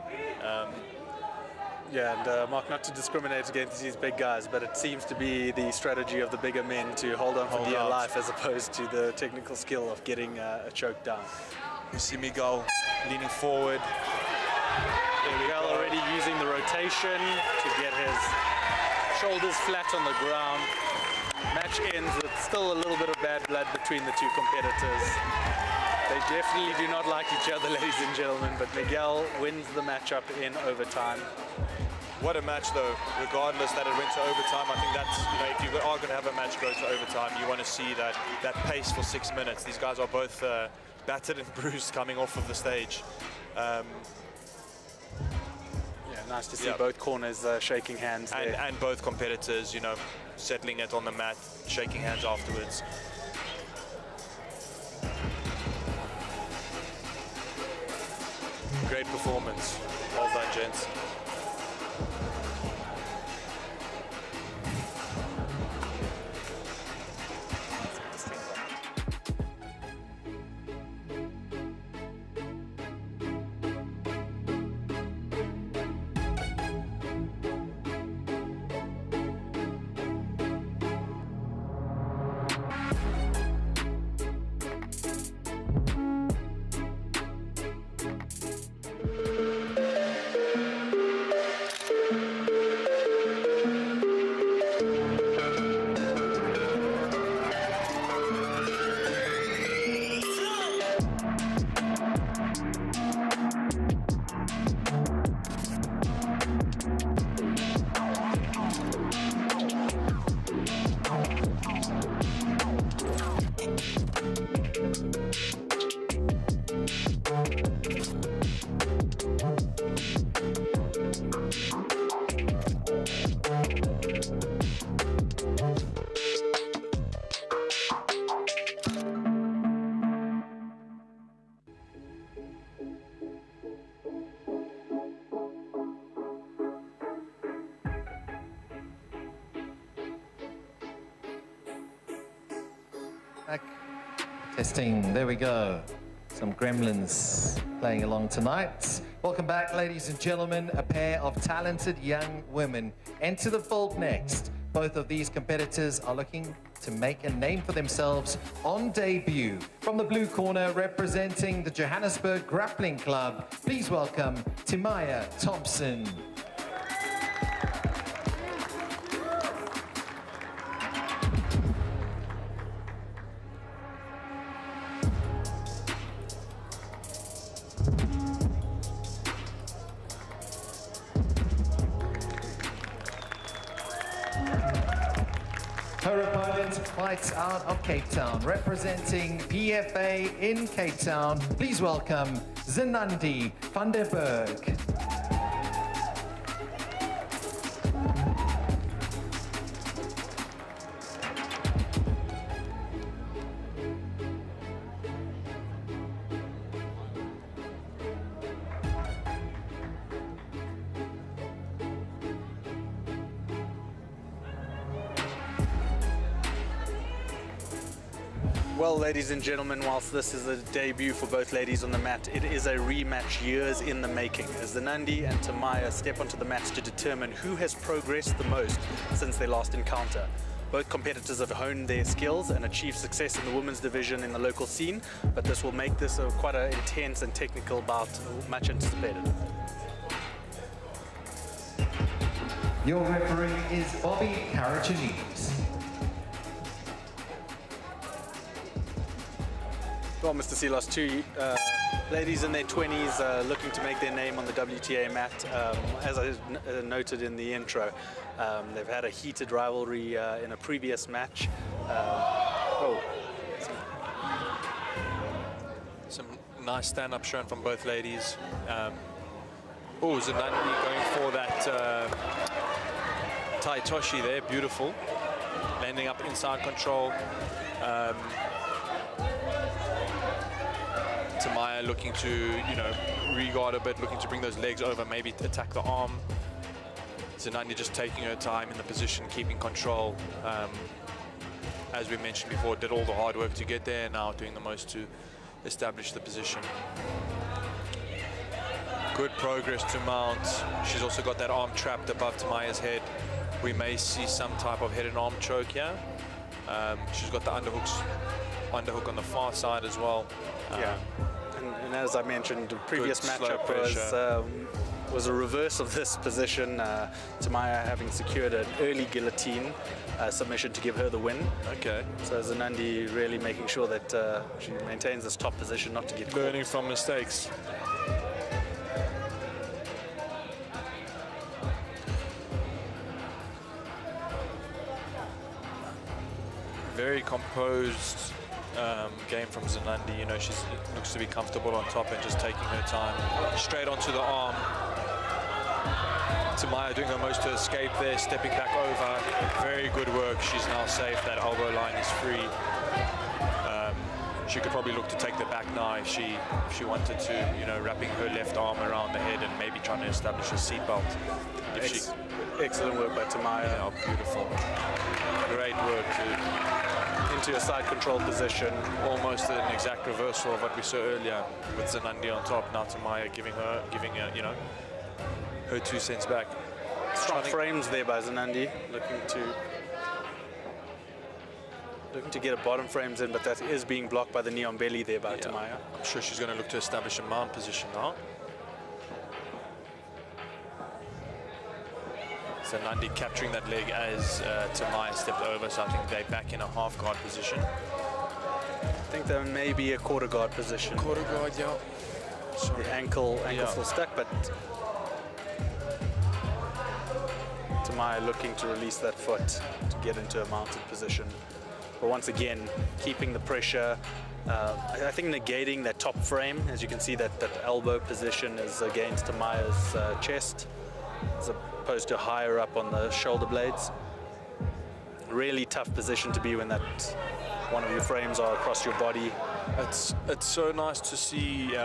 And Mark, not to discriminate against these big guys, but it seems to be the strategy of the bigger men to hold on for dear life as opposed to the technical skill of getting a choke down. You see Miguel leaning forward. Miguel already using the rotation to get his shoulders flat on the ground. Match ends with still a little bit of bad blood between the two competitors. They definitely do not like each other, ladies and gentlemen, but Miguel wins the matchup in overtime. What a match, though, regardless that it went to overtime. I think that's, if you are going to have a match go to overtime, you want to see that pace for 6 minutes. These guys are both battered and bruised coming off of the stage. Nice to see both corners shaking hands there. And both competitors, settling it on the mat, shaking hands afterwards. Great performance. Well done, gents. Testing, there we go. Some gremlins playing along tonight. Welcome back, ladies and gentlemen. A pair of talented young women enter the fold next. Both of these competitors are looking to make a name for themselves on debut. From the blue corner, representing the Johannesburg Grappling Club, please welcome Timaya Thompson. Her opponent fights out of Cape Town, representing PFA in Cape Town. Please welcome Zinandi van der Berg. Well, ladies and gentlemen, whilst this is a debut for both ladies on the mat, it is a rematch years in the making, as Zinandi and Tamaya step onto the mat to determine who has progressed the most since their last encounter. Both competitors have honed their skills and achieved success in the women's division in the local scene, but this will make this quite an intense and technical bout, much anticipated. Your referee is Bobby Karachanis. Well, Mr. Silas, two ladies in their 20s looking to make their name on the WTA mat. As I noted in the intro, they've had a heated rivalry in a previous match. Some nice stand-up shown from both ladies. Zinandi going for that Taitoshi there, beautiful. Landing up inside control. Tamaya looking to, re-guard a bit, looking to bring those legs over, maybe attack the arm. Zinandi just taking her time in the position, keeping control. As we mentioned before, did all the hard work to get there, now doing the most to establish the position. Good progress to mount. She's also got that arm trapped above Tamaya's head. We may see some type of head and arm choke here. She's got the underhook on the far side as well. Yeah, and as I mentioned, the previous matchup was a reverse of this position. Tamaya having secured an early guillotine submission to give her the win. Okay. So Zinandi really making sure that she maintains this top position, not to get learning from mistakes. Very composed game from Zinandi. She looks to be comfortable on top and just taking her time. Straight onto the arm. Tamaya doing her most to escape there, stepping back over. Very good work. She's now safe. That elbow line is free. She could probably look to take the back now if she wanted to, wrapping her left arm around the head and maybe trying to establish a seatbelt. Excellent work by Tamaya. Yeah, beautiful. Great work into a side control position. Almost an exact reversal of what we saw earlier with Zinandi on top. Now Tamaya giving her, her 2 cents back. Strong frames there by Zinandi, looking to get a bottom frames in, but that is being blocked by the knee on belly there by Tamaya. I'm sure she's going to look to establish a mount position now. Zinandi capturing that leg as Tamaya stepped over, so I think they're back in a half guard position. I think there may be a quarter guard position. Quarter guard, yeah. Sorry. The ankle still stuck, but Tamaya looking to release that foot to get into a mounted position. But once again, keeping the pressure. I think negating that top frame. As you can see, that elbow position is against Tamaya's chest, as opposed to higher up on the shoulder blades. Really tough position to be when that one of your frames are across your body. It's so nice to see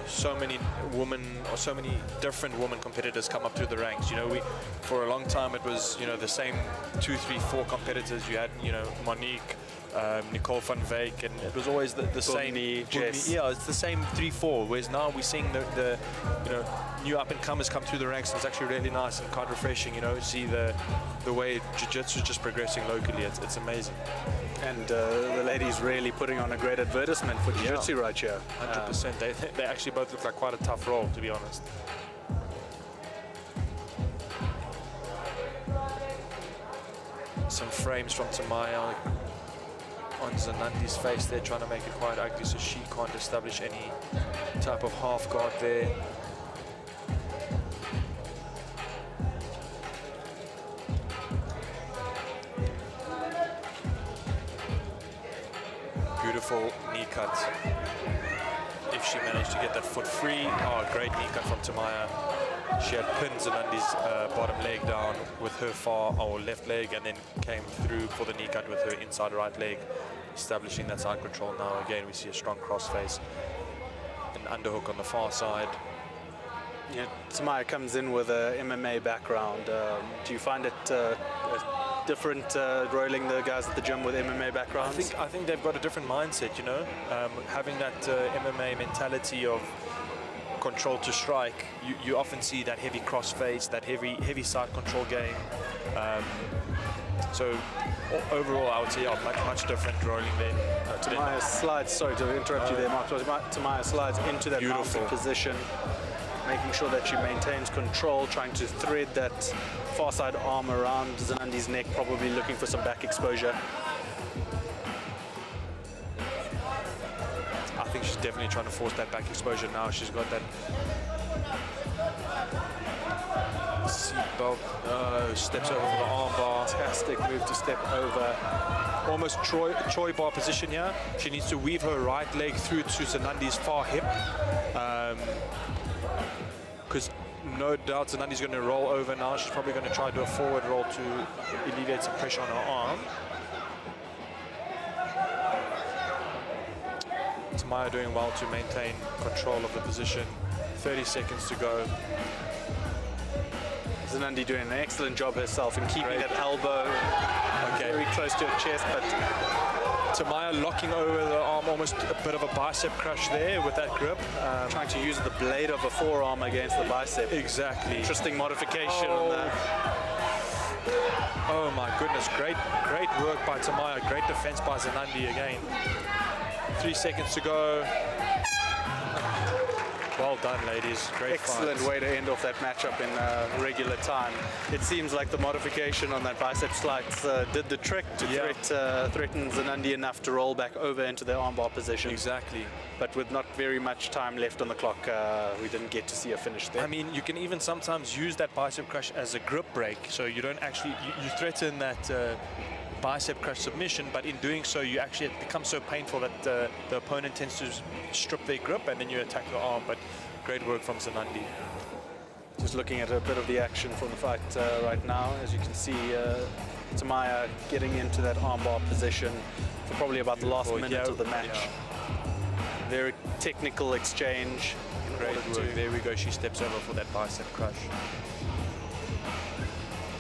so many women, or so many different women competitors come up through the ranks. For a long time it was the same 2, 3, 4 competitors. You had Monique, Nicole van Wyk, and it was always the same. Jess. Yeah, it's the same 3, 4. Whereas now we're seeing the new up and comers come through the ranks, and it's actually really nice and quite refreshing. See the way Jiu Jitsu is just progressing locally. It's amazing. And the ladies really putting on a great advertisement for Jiu Jitsu right here. 100%. They actually both look like quite a tough role, to be honest. Some frames from Tamaya on Zinandi's face. They're trying to make it quite ugly, so she can't establish any type of half guard there. Beautiful knee cut. If she managed to get that foot free. Oh, great knee cut from Tamaya. She had pinned Zinandi's bottom leg down with her left leg, and then came through for the knee cut with her inside right leg, establishing that side control. Now again we see a strong cross face, an underhook on the far side. Yeah, Tamaya comes in with a MMA background. Do you find it different rolling the guys at the gym with MMA backgrounds? I think they've got a different mindset, you know, having that MMA mentality of control to strike. You often see that heavy crossface, that heavy side control game. So overall, I would say much different rolling there. Tamaya slides, sorry to interrupt you there, Mark. Tamaya slides into that mounting position, making sure that she maintains control, trying to thread that far side arm around Zinandi's neck, probably looking for some back exposure. I think she's definitely trying to force that back exposure now. She's got that seatbelt. Steps over for the arm bar. Fantastic move to step over. Almost Choi bar position here. She needs to weave her right leg through to Zinandi's far hip. Because no doubt Zinandi's going to roll over now. She's probably going to try to do a forward roll to alleviate some pressure on her arm. Tamaya doing well to maintain control of the position. 30 seconds to go. Zinandi doing an excellent job herself in keeping that elbow very close to her chest, but Tamaya locking over the arm, almost a bit of a bicep crush there with that grip. Trying to use the blade of a forearm against the bicep. Exactly. Interesting modification on that. Oh my goodness, great work by Tamaya, great defense by Zinandi again. 3 seconds to go. Well done, ladies. Great Excellent fight. way to end off that matchup in regular time. It seems like the modification on that bicep slice did the trick to threaten Zinandi enough to roll back over into the armbar position. Exactly. But with not very much time left on the clock, we didn't get to see a finish there. I mean, you can even sometimes use that bicep crush as a grip break, so you don't actually, you threaten that bicep crush submission, but in doing so, you actually, it becomes so painful that the opponent tends to strip their grip and then you attack the arm. But great work from Zinandi. Just looking at a bit of the action from the fight right now, as you can see, Tamaya getting into that armbar position for probably about the last minute of the match. Very technical exchange. Great work. There we go. She steps over for that bicep crush.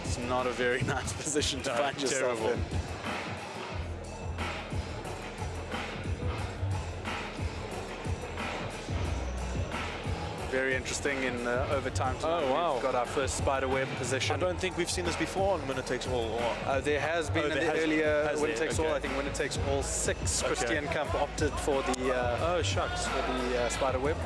It's not a very nice position to find yourself in. Very interesting in overtime. Oh, wow. We've got our first spiderweb position. I don't think we've seen this before on Winner Takes All. There has been in the earlier Winner Takes All. I think Winner Takes All 6. Christian Kamp opted for the oh shucks, for the spiderweb.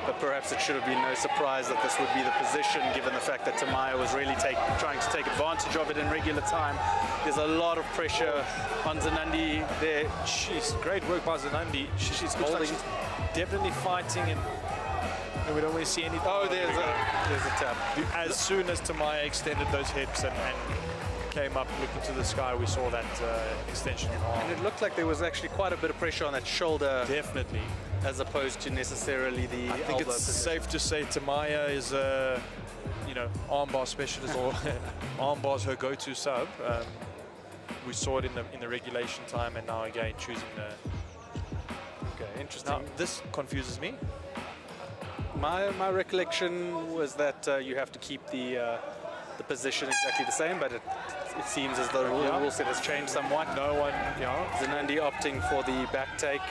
But perhaps it should have been no surprise that this would be the position, given the fact that Tamaya was really trying to take advantage of it in regular time. There's a lot of pressure on Zinandi there. Jeez, great work by Zinandi. She's holding. Like she's definitely fighting, and we don't really see any. Oh, there's a tap. As soon as Tamaya extended those hips and came up looking to the sky, we saw that extension in arm. And it looked like there was actually quite a bit of pressure on that shoulder. Definitely. As opposed to necessarily the elbow I think it's safe to say Tamaya is a, armbar specialist, or armbar's her go-to sub. We saw it in the regulation time, and now again choosing the. Okay, interesting. Now, this confuses me. My recollection was that you have to keep the position exactly the same, but it seems as though the rule set has changed somewhat. No one, Zinandi opting for the back take.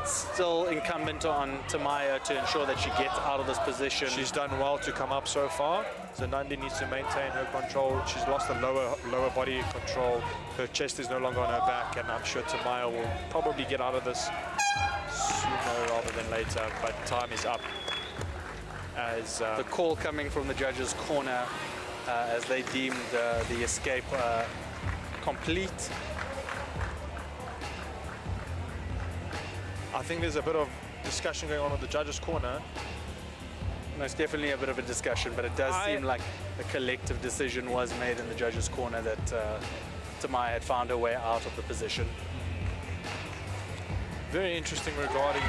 Still incumbent on Tamaya to ensure that she gets out of this position. She's done well to come up so far. Zinandi needs to maintain her control. She's lost the lower body control. Her chest is no longer on her back, and I'm sure Tamaya will probably get out of this sooner rather than later, but time is up. As the call coming from the judges' corner as they deemed the escape complete. I think there's a bit of discussion going on with the judges' corner. There's definitely a bit of a discussion, but it does seem like a collective decision was made in the judges' corner that Tamaya had found her way out of the position. Very interesting regarding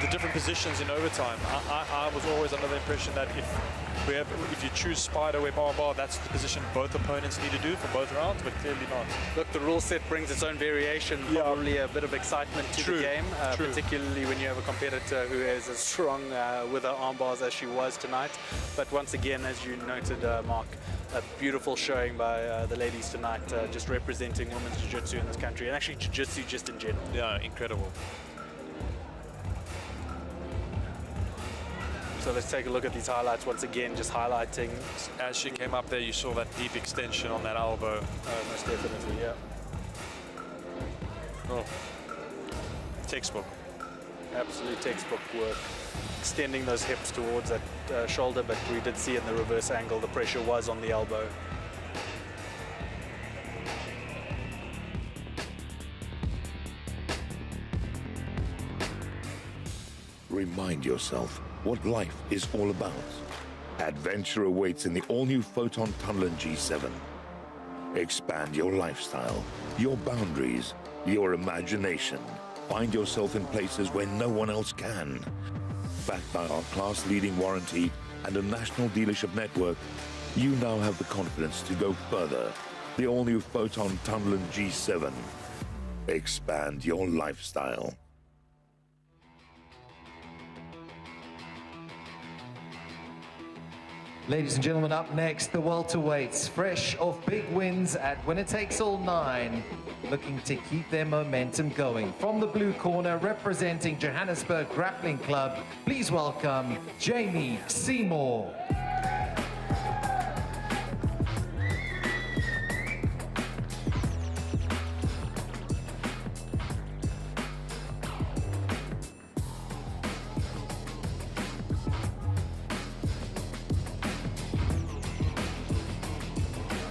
the different positions in overtime. I was always under the impression that if you choose spider web armbar, that's the position both opponents need to do for both rounds, but clearly not. Look, the rule set brings its own variation, probably a bit of excitement to the game, particularly when you have a competitor who is as strong with her arm bars as she was tonight. But once again, as you noted, Mark, a beautiful showing by the ladies tonight, just representing women's jiu-jitsu in this country, and actually jiu-jitsu just in general. Yeah, incredible. So let's take a look at these highlights once again, just highlighting. As she came up there, you saw that deep extension on that elbow. Most definitely, yeah. Oh, textbook. Absolute textbook work. Extending those hips towards that shoulder, but we did see in the reverse angle the pressure was on the elbow. Remind yourself what life is all about. Adventure awaits in the all-new Photon Tunneler G7. Expand your lifestyle, your boundaries, your imagination. Find yourself in places where no one else can. Backed by our class-leading warranty and a national dealership network, you now have the confidence to go further. The all-new Photon Tunneler G7. Expand your lifestyle. Ladies and gentlemen, up next, the welterweights, fresh off big wins at Winner Takes All 9, looking to keep their momentum going. From the blue corner, representing Johannesburg Grappling Club, please welcome Jamie Seymour.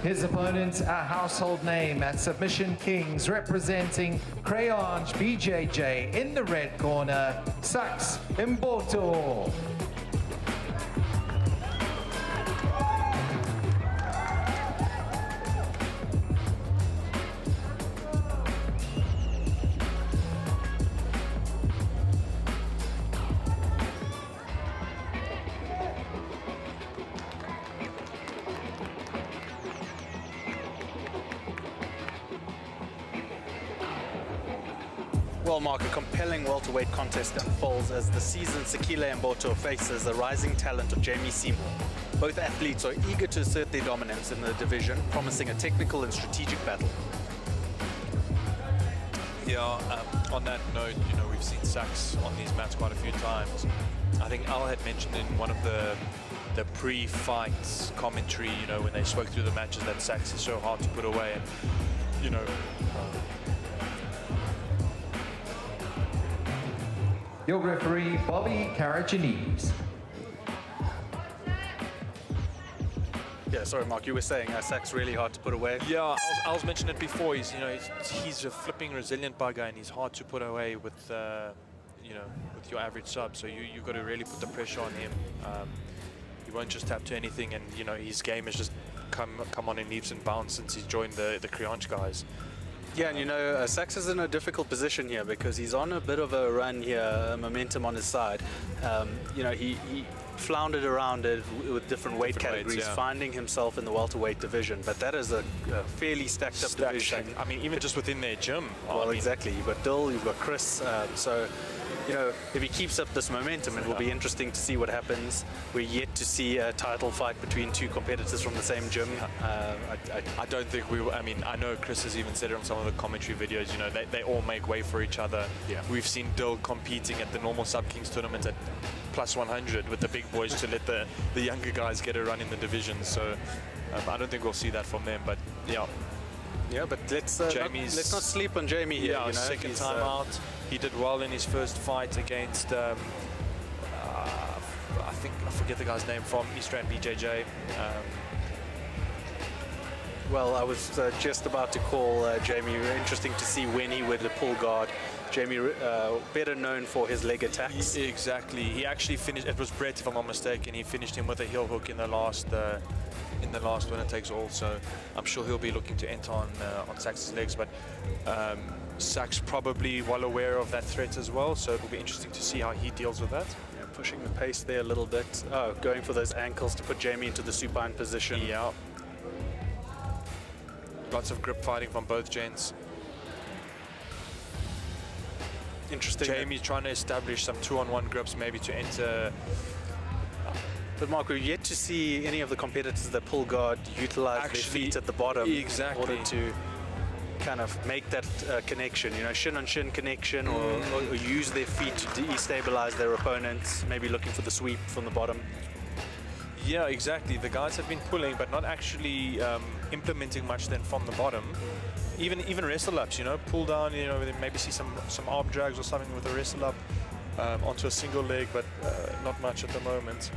His opponent, a household name at Submission Kings, representing Crayon BJJ in the red corner, SAST Mbotho. Well, Mark, a compelling welterweight contest unfolds as the seasoned Sekile Mbotho faces the rising talent of Jamie Seymour. Both athletes are eager to assert their dominance in the division, promising a technical and strategic battle. Yeah, on that note, you know, we've seen SAST on these mats quite a few times. I think Al had mentioned in one of the pre-fight commentary, you know, when they spoke through the matches, that SAST is so hard to put away, and you know. Your referee, Bobby Karajanese. Yeah, sorry, Mark, you were saying SAST's really hard to put away. Yeah, I was mentioning it before. He's a flipping resilient bugger, and he's hard to put away with you know, with your average sub. So you've got to really put the pressure on him. He won't just tap to anything, and you know his game has just come on in leaps and bounds since he's joined the Creonch guys. Yeah, and you know, SAST is in a difficult position here because he's on a bit of a run here, momentum on his side. You know, he floundered around it with different weight categories, weights, yeah. Finding himself in the welterweight division, but that is a fairly stacked up division. I mean, even just within their gym. Well, exactly. You've got Dill, you've got Chris, so you know, if he keeps up this momentum, it will be interesting to see what happens. We're yet to see a title fight between two competitors from the same gym. I don't think we will. I mean, I know Chris has even said it on some of the commentary videos, you know, they all make way for each other. Yeah. We've seen Dill competing at the normal Sub-Kings tournament at plus 100 with the big boys to let the younger guys get a run in the division. So I don't think we'll see that from them, but yeah. Yeah, but let's not sleep on Jamie here. Yeah, you know? second time out. He did well in his first fight against, I forget the guy's name, from Eastern BJJ. Well, I was just about to call Jamie. Interesting to see when he would pull guard. Jamie, better known for his leg attacks. Exactly. He actually finished. It was Brett, if I'm not mistaken. He finished him with a heel hook in the last Winner Takes All. So I'm sure he'll be looking to enter on SAST's legs. But Sachs probably well aware of that threat as well, so it will be interesting to see how he deals with that. Yeah, pushing the pace there a little bit. Oh, going for those ankles to put Jamie into the supine position. Yeah. Lots of grip fighting from both gents. Interesting. Jamie trying to establish some 2-on-1 grips, maybe to enter. But Mark, we're yet to see any of the competitors that pull guard utilize their feet at the bottom in order to kind of make that connection, you know, shin-on-shin connection, or use their feet to destabilize their opponents, maybe looking for the sweep from the bottom. Yeah, exactly. The guys have been pulling, but not actually implementing much then from the bottom. Even wrestle ups, you know, pull down, you know, maybe see some arm drags or something with a wrestle up onto a single leg, but not much at the moment.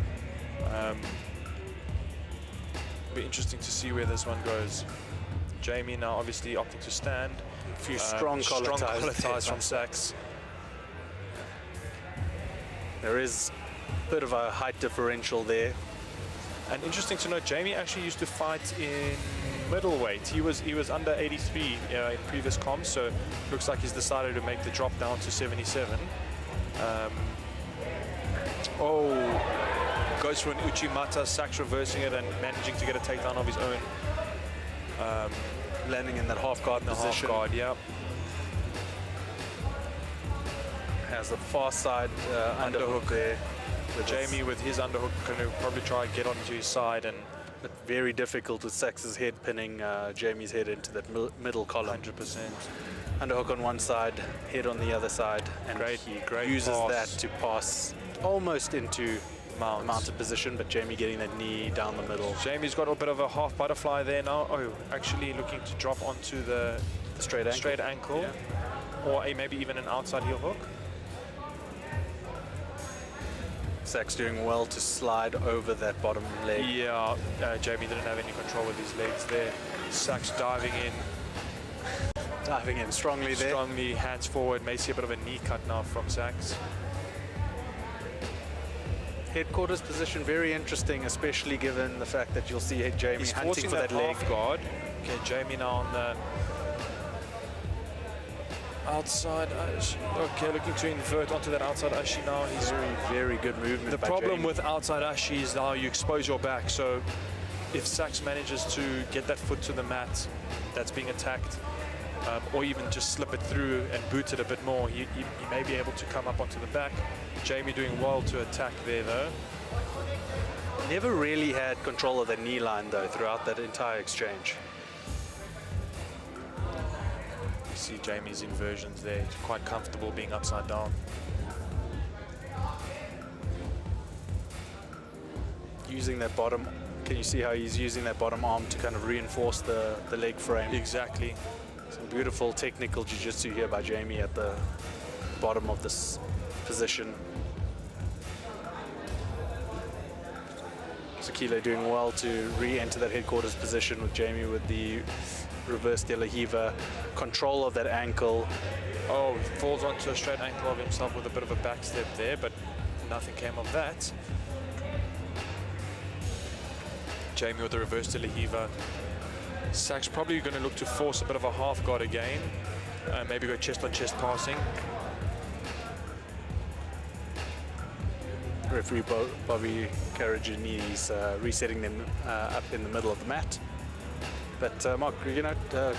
Be interesting to see where this one goes. Jamie now obviously opting to stand. A few strong collar ties from Sachs. There is a bit of a height differential there. And interesting to note, Jamie actually used to fight in middleweight. He was under 83 in previous comps, so looks like he's decided to make the drop down to 77. Goes for an Uchimata, Sachs reversing it and managing to get a takedown of his own. Landing in that half guard position. Half guard, yeah. Has the far side underhook there. With Jamie with his underhook going to probably try and get onto his side, and but very difficult with Sachs's head pinning Jamie's head into that middle column. 100%. Underhook on one side, head on the other side, and he uses that to pass almost into mounted position, but Jamie getting that knee down the middle. Jamie's got a bit of a half butterfly there now. Actually looking to drop onto the straight ankle, yeah. Or maybe even an outside heel hook. Sachs doing well to slide over that bottom leg. Yeah, Jamie didn't have any control with his legs there. Sachs diving in strongly there. Strongly, hands forward. May see a bit of a knee cut now from Sachs. Headquarters position very interesting, especially given the fact that you'll see Jamie hunting for that leg. Half guard. Okay, Jamie now on the outside. Okay, looking to invert onto that outside Ashi now. He's very good movement. The problem with outside Ashi is now you expose your back. So if Sachs manages to get that foot to the mat that's being attacked, or even just slip it through and boot it a bit more, he may be able to come up onto the back. Jamie doing well to attack there though. Never really had control of the knee line though throughout that entire exchange. You see Jamie's inversions there, quite comfortable being upside down. Using that bottom, can you see how he's using that bottom arm to kind of reinforce the leg frame? Exactly. Some beautiful technical jiu-jitsu here by Jamie at the bottom of this position. Sekile doing well to re-enter that headquarters position with Jamie with the reverse De La Hiva, control of that ankle. Oh, falls onto a straight ankle of himself with a bit of a back step there, but nothing came of that. Jamie with the reverse De La Hiva. Sachs probably going to look to force a bit of a half guard again, maybe go chest on chest passing. Referee Bobby Carragini's resetting them up in the middle of the mat. But Mark, you know,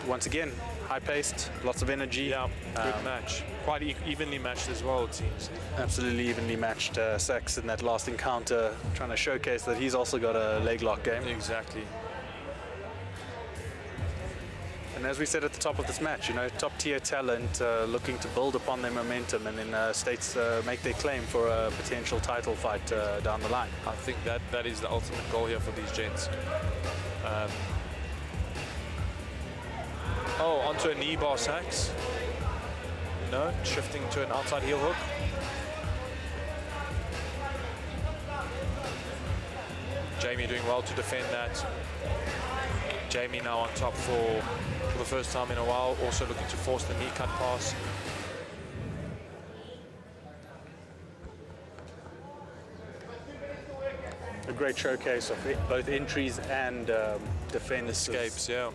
once again, high-paced, lots of energy. Yeah, good match. Quite evenly matched as well, it seems. Absolutely evenly matched. Sachs in that last encounter, trying to showcase that he's also got a leg lock game. Exactly. And as we said at the top of this match, you know, top-tier talent looking to build upon their momentum and then states make their claim for a potential title fight down the line. I think that is the ultimate goal here for these gents. Onto a knee bar Sachs. No, shifting to an outside heel hook. Jamie doing well to defend that. Jamie now on top for the first time in a while, also looking to force the knee cut pass. A great showcase of both entries and defense escapes, yeah.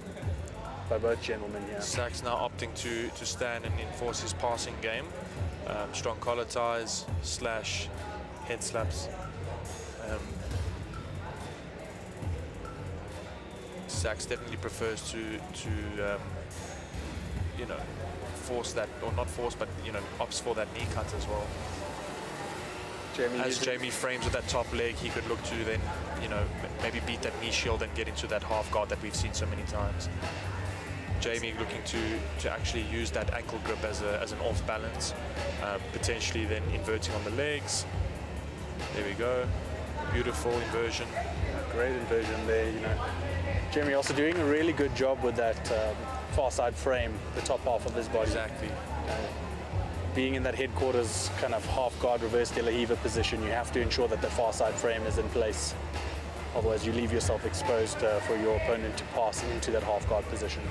by both gentlemen here. Sachs now opting to stand and enforce his passing game. Strong collar ties, slash, head slaps. Sachs definitely prefers to you know, force that, or not force, but, you know, opts for that knee cut as well. As Jamie frames with that top leg, he could look to then, you know, maybe beat that knee shield and get into that half guard that we've seen so many times. Jamie looking to actually use that ankle grip as an off balance, potentially then inverting on the legs. There we go, beautiful inversion. Great inversion there, you know. Jamie also doing a really good job with that far side frame, the top half of his body. Exactly. Being in that headquarters kind of half guard reverse de la Riva position, you have to ensure that the far side frame is in place. Otherwise you leave yourself exposed for your opponent to pass into that half guard position.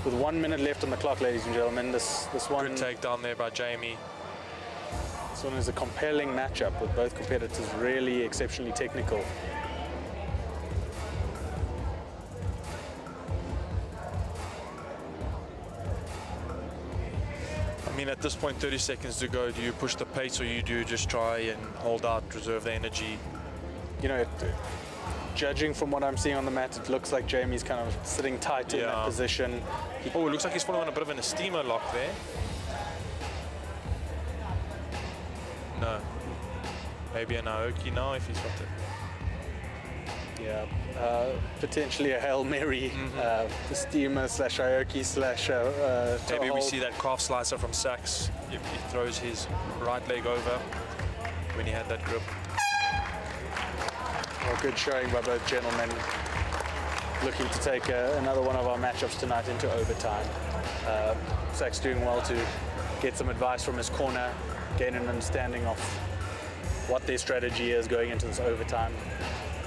With 1 minute left on the clock, ladies and gentlemen, this one... Good takedown there by Jamie. This one is a compelling matchup with both competitors really exceptionally technical. I mean, at this point, 30 seconds to go. Do you push the pace, or you do just try and hold out, reserve the energy? You know, judging from what I'm seeing on the mat, it looks like Jamie's kind of sitting tight in that position. Oh, it looks like he's falling on a bit of an steamer lock there. No. Maybe an Aoki now if he's got it. Yeah, potentially a Hail Mary, the steamer slash Aoki slash maybe we see that calf slicer from Sachs. He throws his right leg over when he had that grip. Well, good showing by both gentlemen. Looking to take another one of our matchups tonight into overtime. Sachs doing well to get some advice from his corner, gain an understanding of what their strategy is going into this overtime.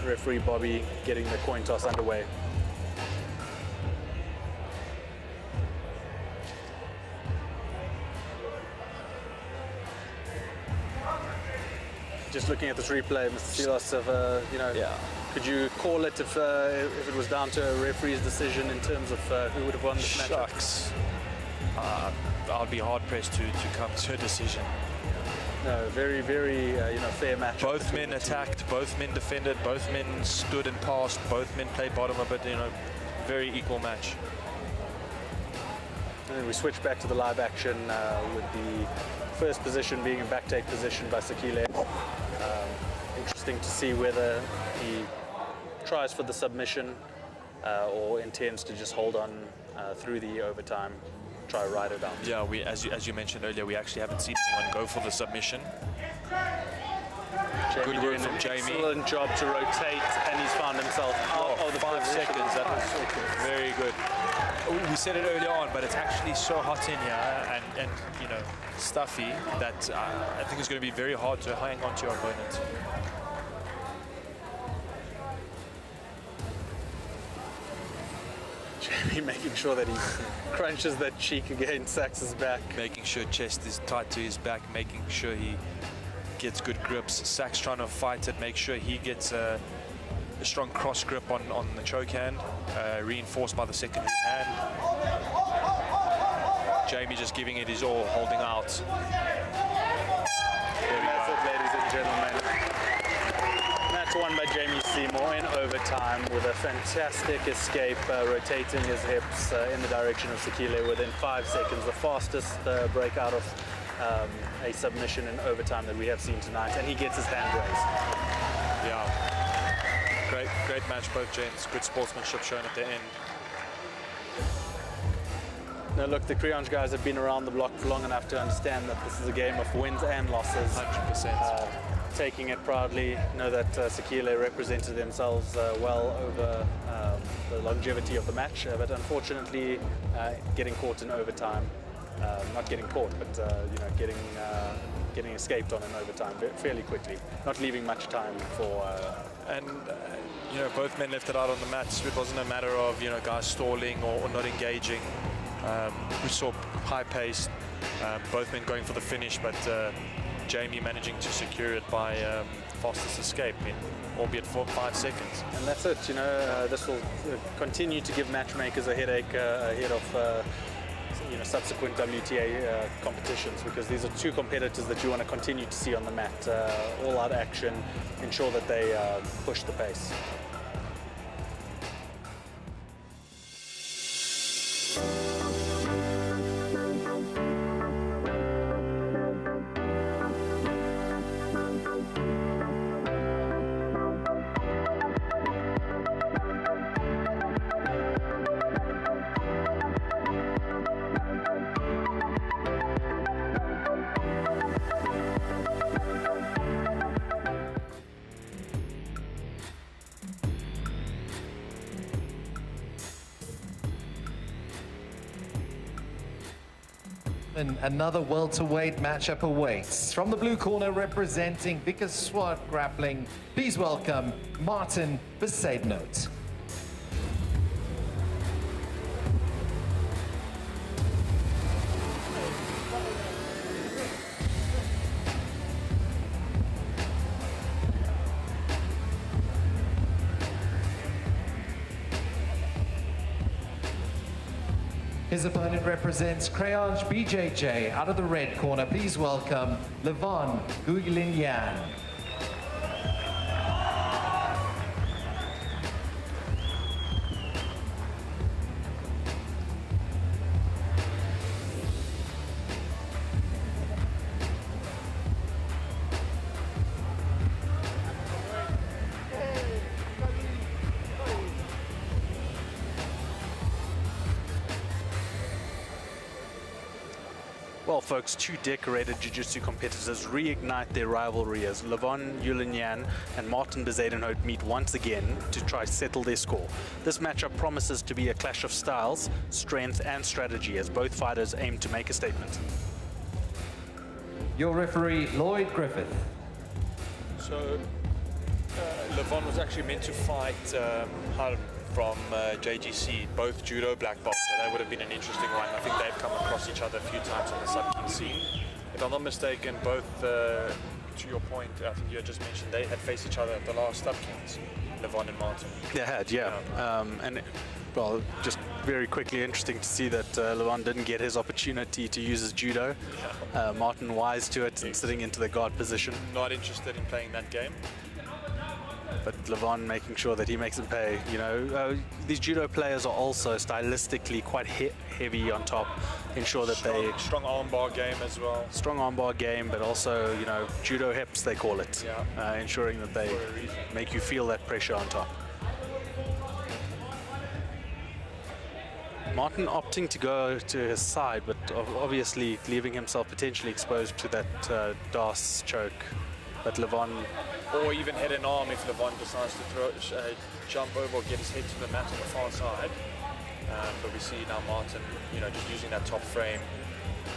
Referee Bobby getting the coin toss underway. Just looking at this replay, Mr. Silas, you know, could you call it if it was down to a referee's decision in terms of who would have won this match? Shucks. I'll be hard pressed to come to a decision. No, very, very, you know, fair match. Both men attacked, both men defended, both men stood and passed, both men played bottom of it, you know, very equal match. And then we switch back to the live action with the first position being a back take position by Sekile. Interesting to see whether he tries for the submission or intends to just hold on through the overtime. Try to ride it out. Yeah, as you mentioned earlier, we actually haven't seen anyone go for the submission. Jamie Good work from Jamie. Excellent job to rotate, and he's found himself out of the 5 seconds. That was very good. We said it earlier on, but it's actually so hot in here and you know, stuffy that I think it's going to be very hard to hang on to your opponent. Jamie making sure that he crunches that cheek against Sachs's back. Making sure chest is tight to his back, making sure he gets good grips. Sachs trying to fight it, make sure he gets a strong cross grip on the choke hand, reinforced by the secondary hand. Jamie just giving it his all, holding out. And that's it, ladies and gentlemen. Match won by Jamie Seymour in overtime with a fantastic escape, rotating his hips in the direction of Sekile within 5 seconds. The fastest break out of a submission in overtime that we have seen tonight, and he gets his hand raised. Yeah. Great match, both gents. Good sportsmanship shown at the end. Now look, the Creonge guys have been around the block for long enough to understand that this is a game of wins and losses. 100%. Taking it proudly, know that Sekile represented themselves well over the longevity of the match, but unfortunately getting caught in overtime. Not getting caught, but you know, getting escaped on in overtime fairly quickly, not leaving much time for. You know, both men left it out on the mat. It wasn't a matter of, you know, guys stalling or not engaging. We saw high pace, both men going for the finish, but Jamie managing to secure it by fastest escape in, albeit for 5 seconds. And that's it, you know, this will continue to give matchmakers a headache ahead of you know, subsequent WTA competitions, because these are two competitors that you want to continue to see on the mat. All out action, ensure that they push the pace. And another welterweight matchup awaits. From the blue corner, representing Vickers-Swart Grappling, please welcome Martin Bezuidenhout. His opponent represents Crayon BJJ. Out of the red corner, please welcome Gyulinyan. Well, folks, two decorated Jiu-Jitsu competitors reignite their rivalry as Gyulinyan and Martin Bezuidenhout meet once again to try settle their score. This matchup promises to be a clash of styles, strength and strategy as both fighters aim to make a statement. Your referee, Lloyd Griffith. So, Levon was actually meant to fight Harm from JGC, both judo black belt, so that would have been an interesting one. I think they've come across each other a few times on the sub-king scene. If I'm not mistaken, both, to your point, I think you had just mentioned, they had faced each other at the last sub-kings, Levon and Martin. They had, yeah. Well, just very quickly, interesting to see that Levon didn't get his opportunity to use his judo. Martin wise to it and sitting into the guard position. Not interested in playing that game. But Levon making sure that he makes him pay. You know, these judo players are also stylistically quite heavy on top. Ensure that strong armbar game as well. Strong armbar game, but also, you know, judo hips they call it. Yeah. Ensuring that they make you feel that pressure on top. Martin opting to go to his side, but obviously leaving himself potentially exposed to that Das choke. But Levon, or even head and arm if Levon decides to jump over or get his head to the mat on the far side. But we see now Martin, you know, just using that top frame,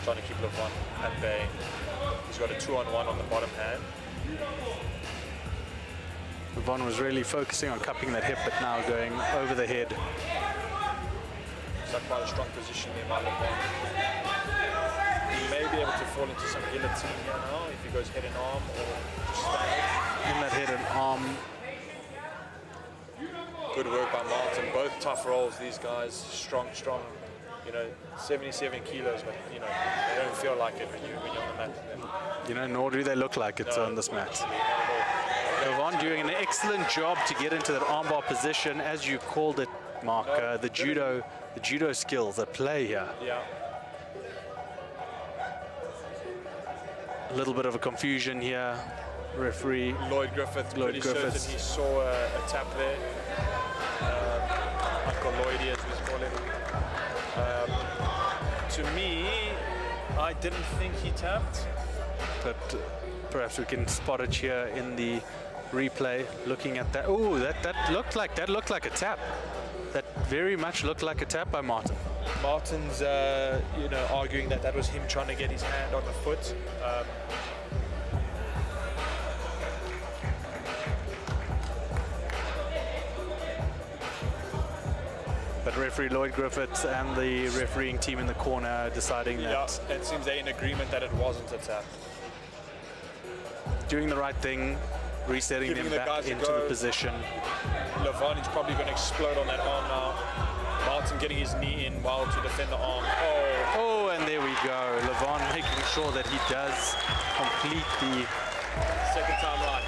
trying to keep Levon at bay. He's got a 2-on-1 on the bottom hand. Levon was really focusing on cupping that hip, but now going over the head. It's like quite a strong position there by Levon. He may be able to fall into some guillotine here now if he goes head and arm or just stand. In that head and arm. Good work by Martin. Both tough rolls, these guys. Strong, you know, 77 kilos, but, you know, they don't feel like it when you're on the mat. You know, nor do they look like it on this mat. Levon doing an excellent job to get into that armbar position, as you called it, Mark. The judo skills at play here. Yeah. A little bit of a confusion here. Referee Lloyd Griffith, pretty certain he saw a tap there. Uncle Lloydie, as we call him. To me, I didn't think he tapped. But perhaps we can spot it here in the replay. Looking at that, oh, that looked like a tap. That very much looked like a tap by Martin. Martin's, you know, arguing that was him trying to get his hand on the foot. But referee Lloyd Griffiths and the refereeing team in the corner deciding that... Yeah, it seems they're in agreement that it wasn't a tap. Doing the right thing, resetting Giving them the back guys a into go. the position. Levon is probably going to explode on that arm now. Martin getting his knee in while to defend the arm. Oh, and there we go. Levon making sure that he does complete the second time right.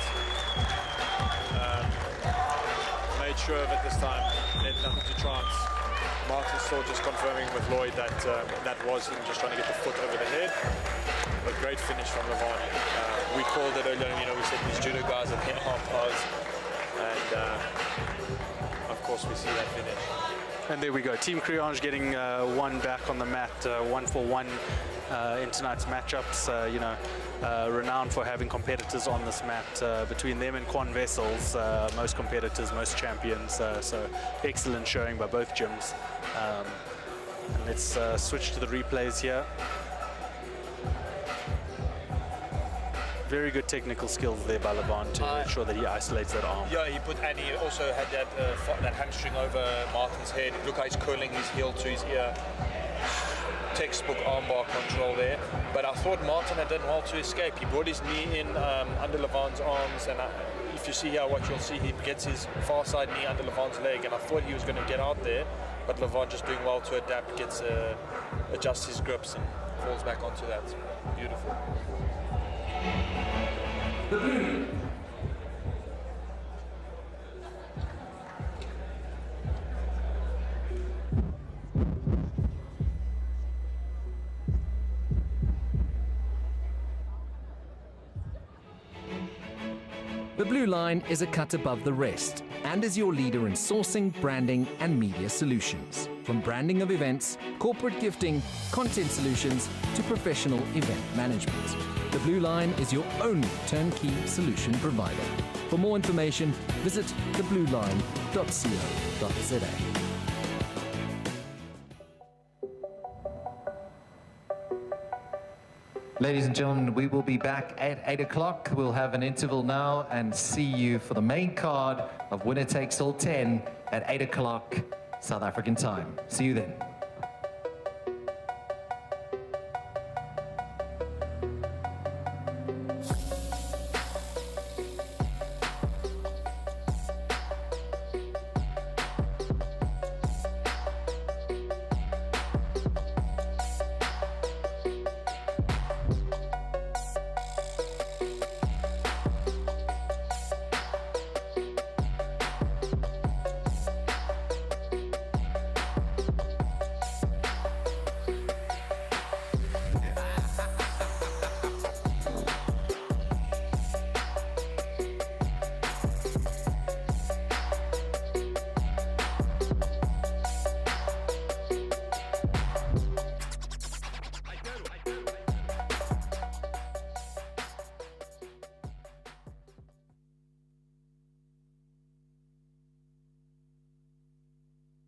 Made sure of it this time. Left nothing to chance. Martin still just confirming with Lloyd that that was him just trying to get the foot over the head. But great finish from Levon. We called it earlier, you know, we said these judo guys are hitting half bars. And of course we see that finish. And there we go. Team Criange getting one back on the mat, 1-for-1 in tonight's matchups. You know, renowned for having competitors on this mat. Between them and Quan Vessels, most competitors, most champions. So excellent showing by both gyms. And let's switch to the replays here. Very good technical skills there by Levon to ensure that he isolates that arm. Yeah, and he also had that hamstring over Martin's head. Look how he's curling his heel to his ear. Textbook armbar control there. But I thought Martin had done well to escape. He brought his knee in under Levon's arms, and if you see here what you'll see, he gets his far side knee under Levon's leg, and I thought he was going to get out there, but Levon just doing well to adapt, gets adjusts his grips and falls back onto that. Beautiful. The blue. The Blue Line is a cut above the rest and is your leader in sourcing, branding, and media solutions. From branding of events, corporate gifting, content solutions, to professional event management. The Blue Line is your only turnkey solution provider. For more information, visit theblueline.co.za. Ladies and gentlemen, we will be back at 8 o'clock. We'll have an interval now and see you for the main card of Winner Takes All 10 at 8 o'clock South African time. See you then.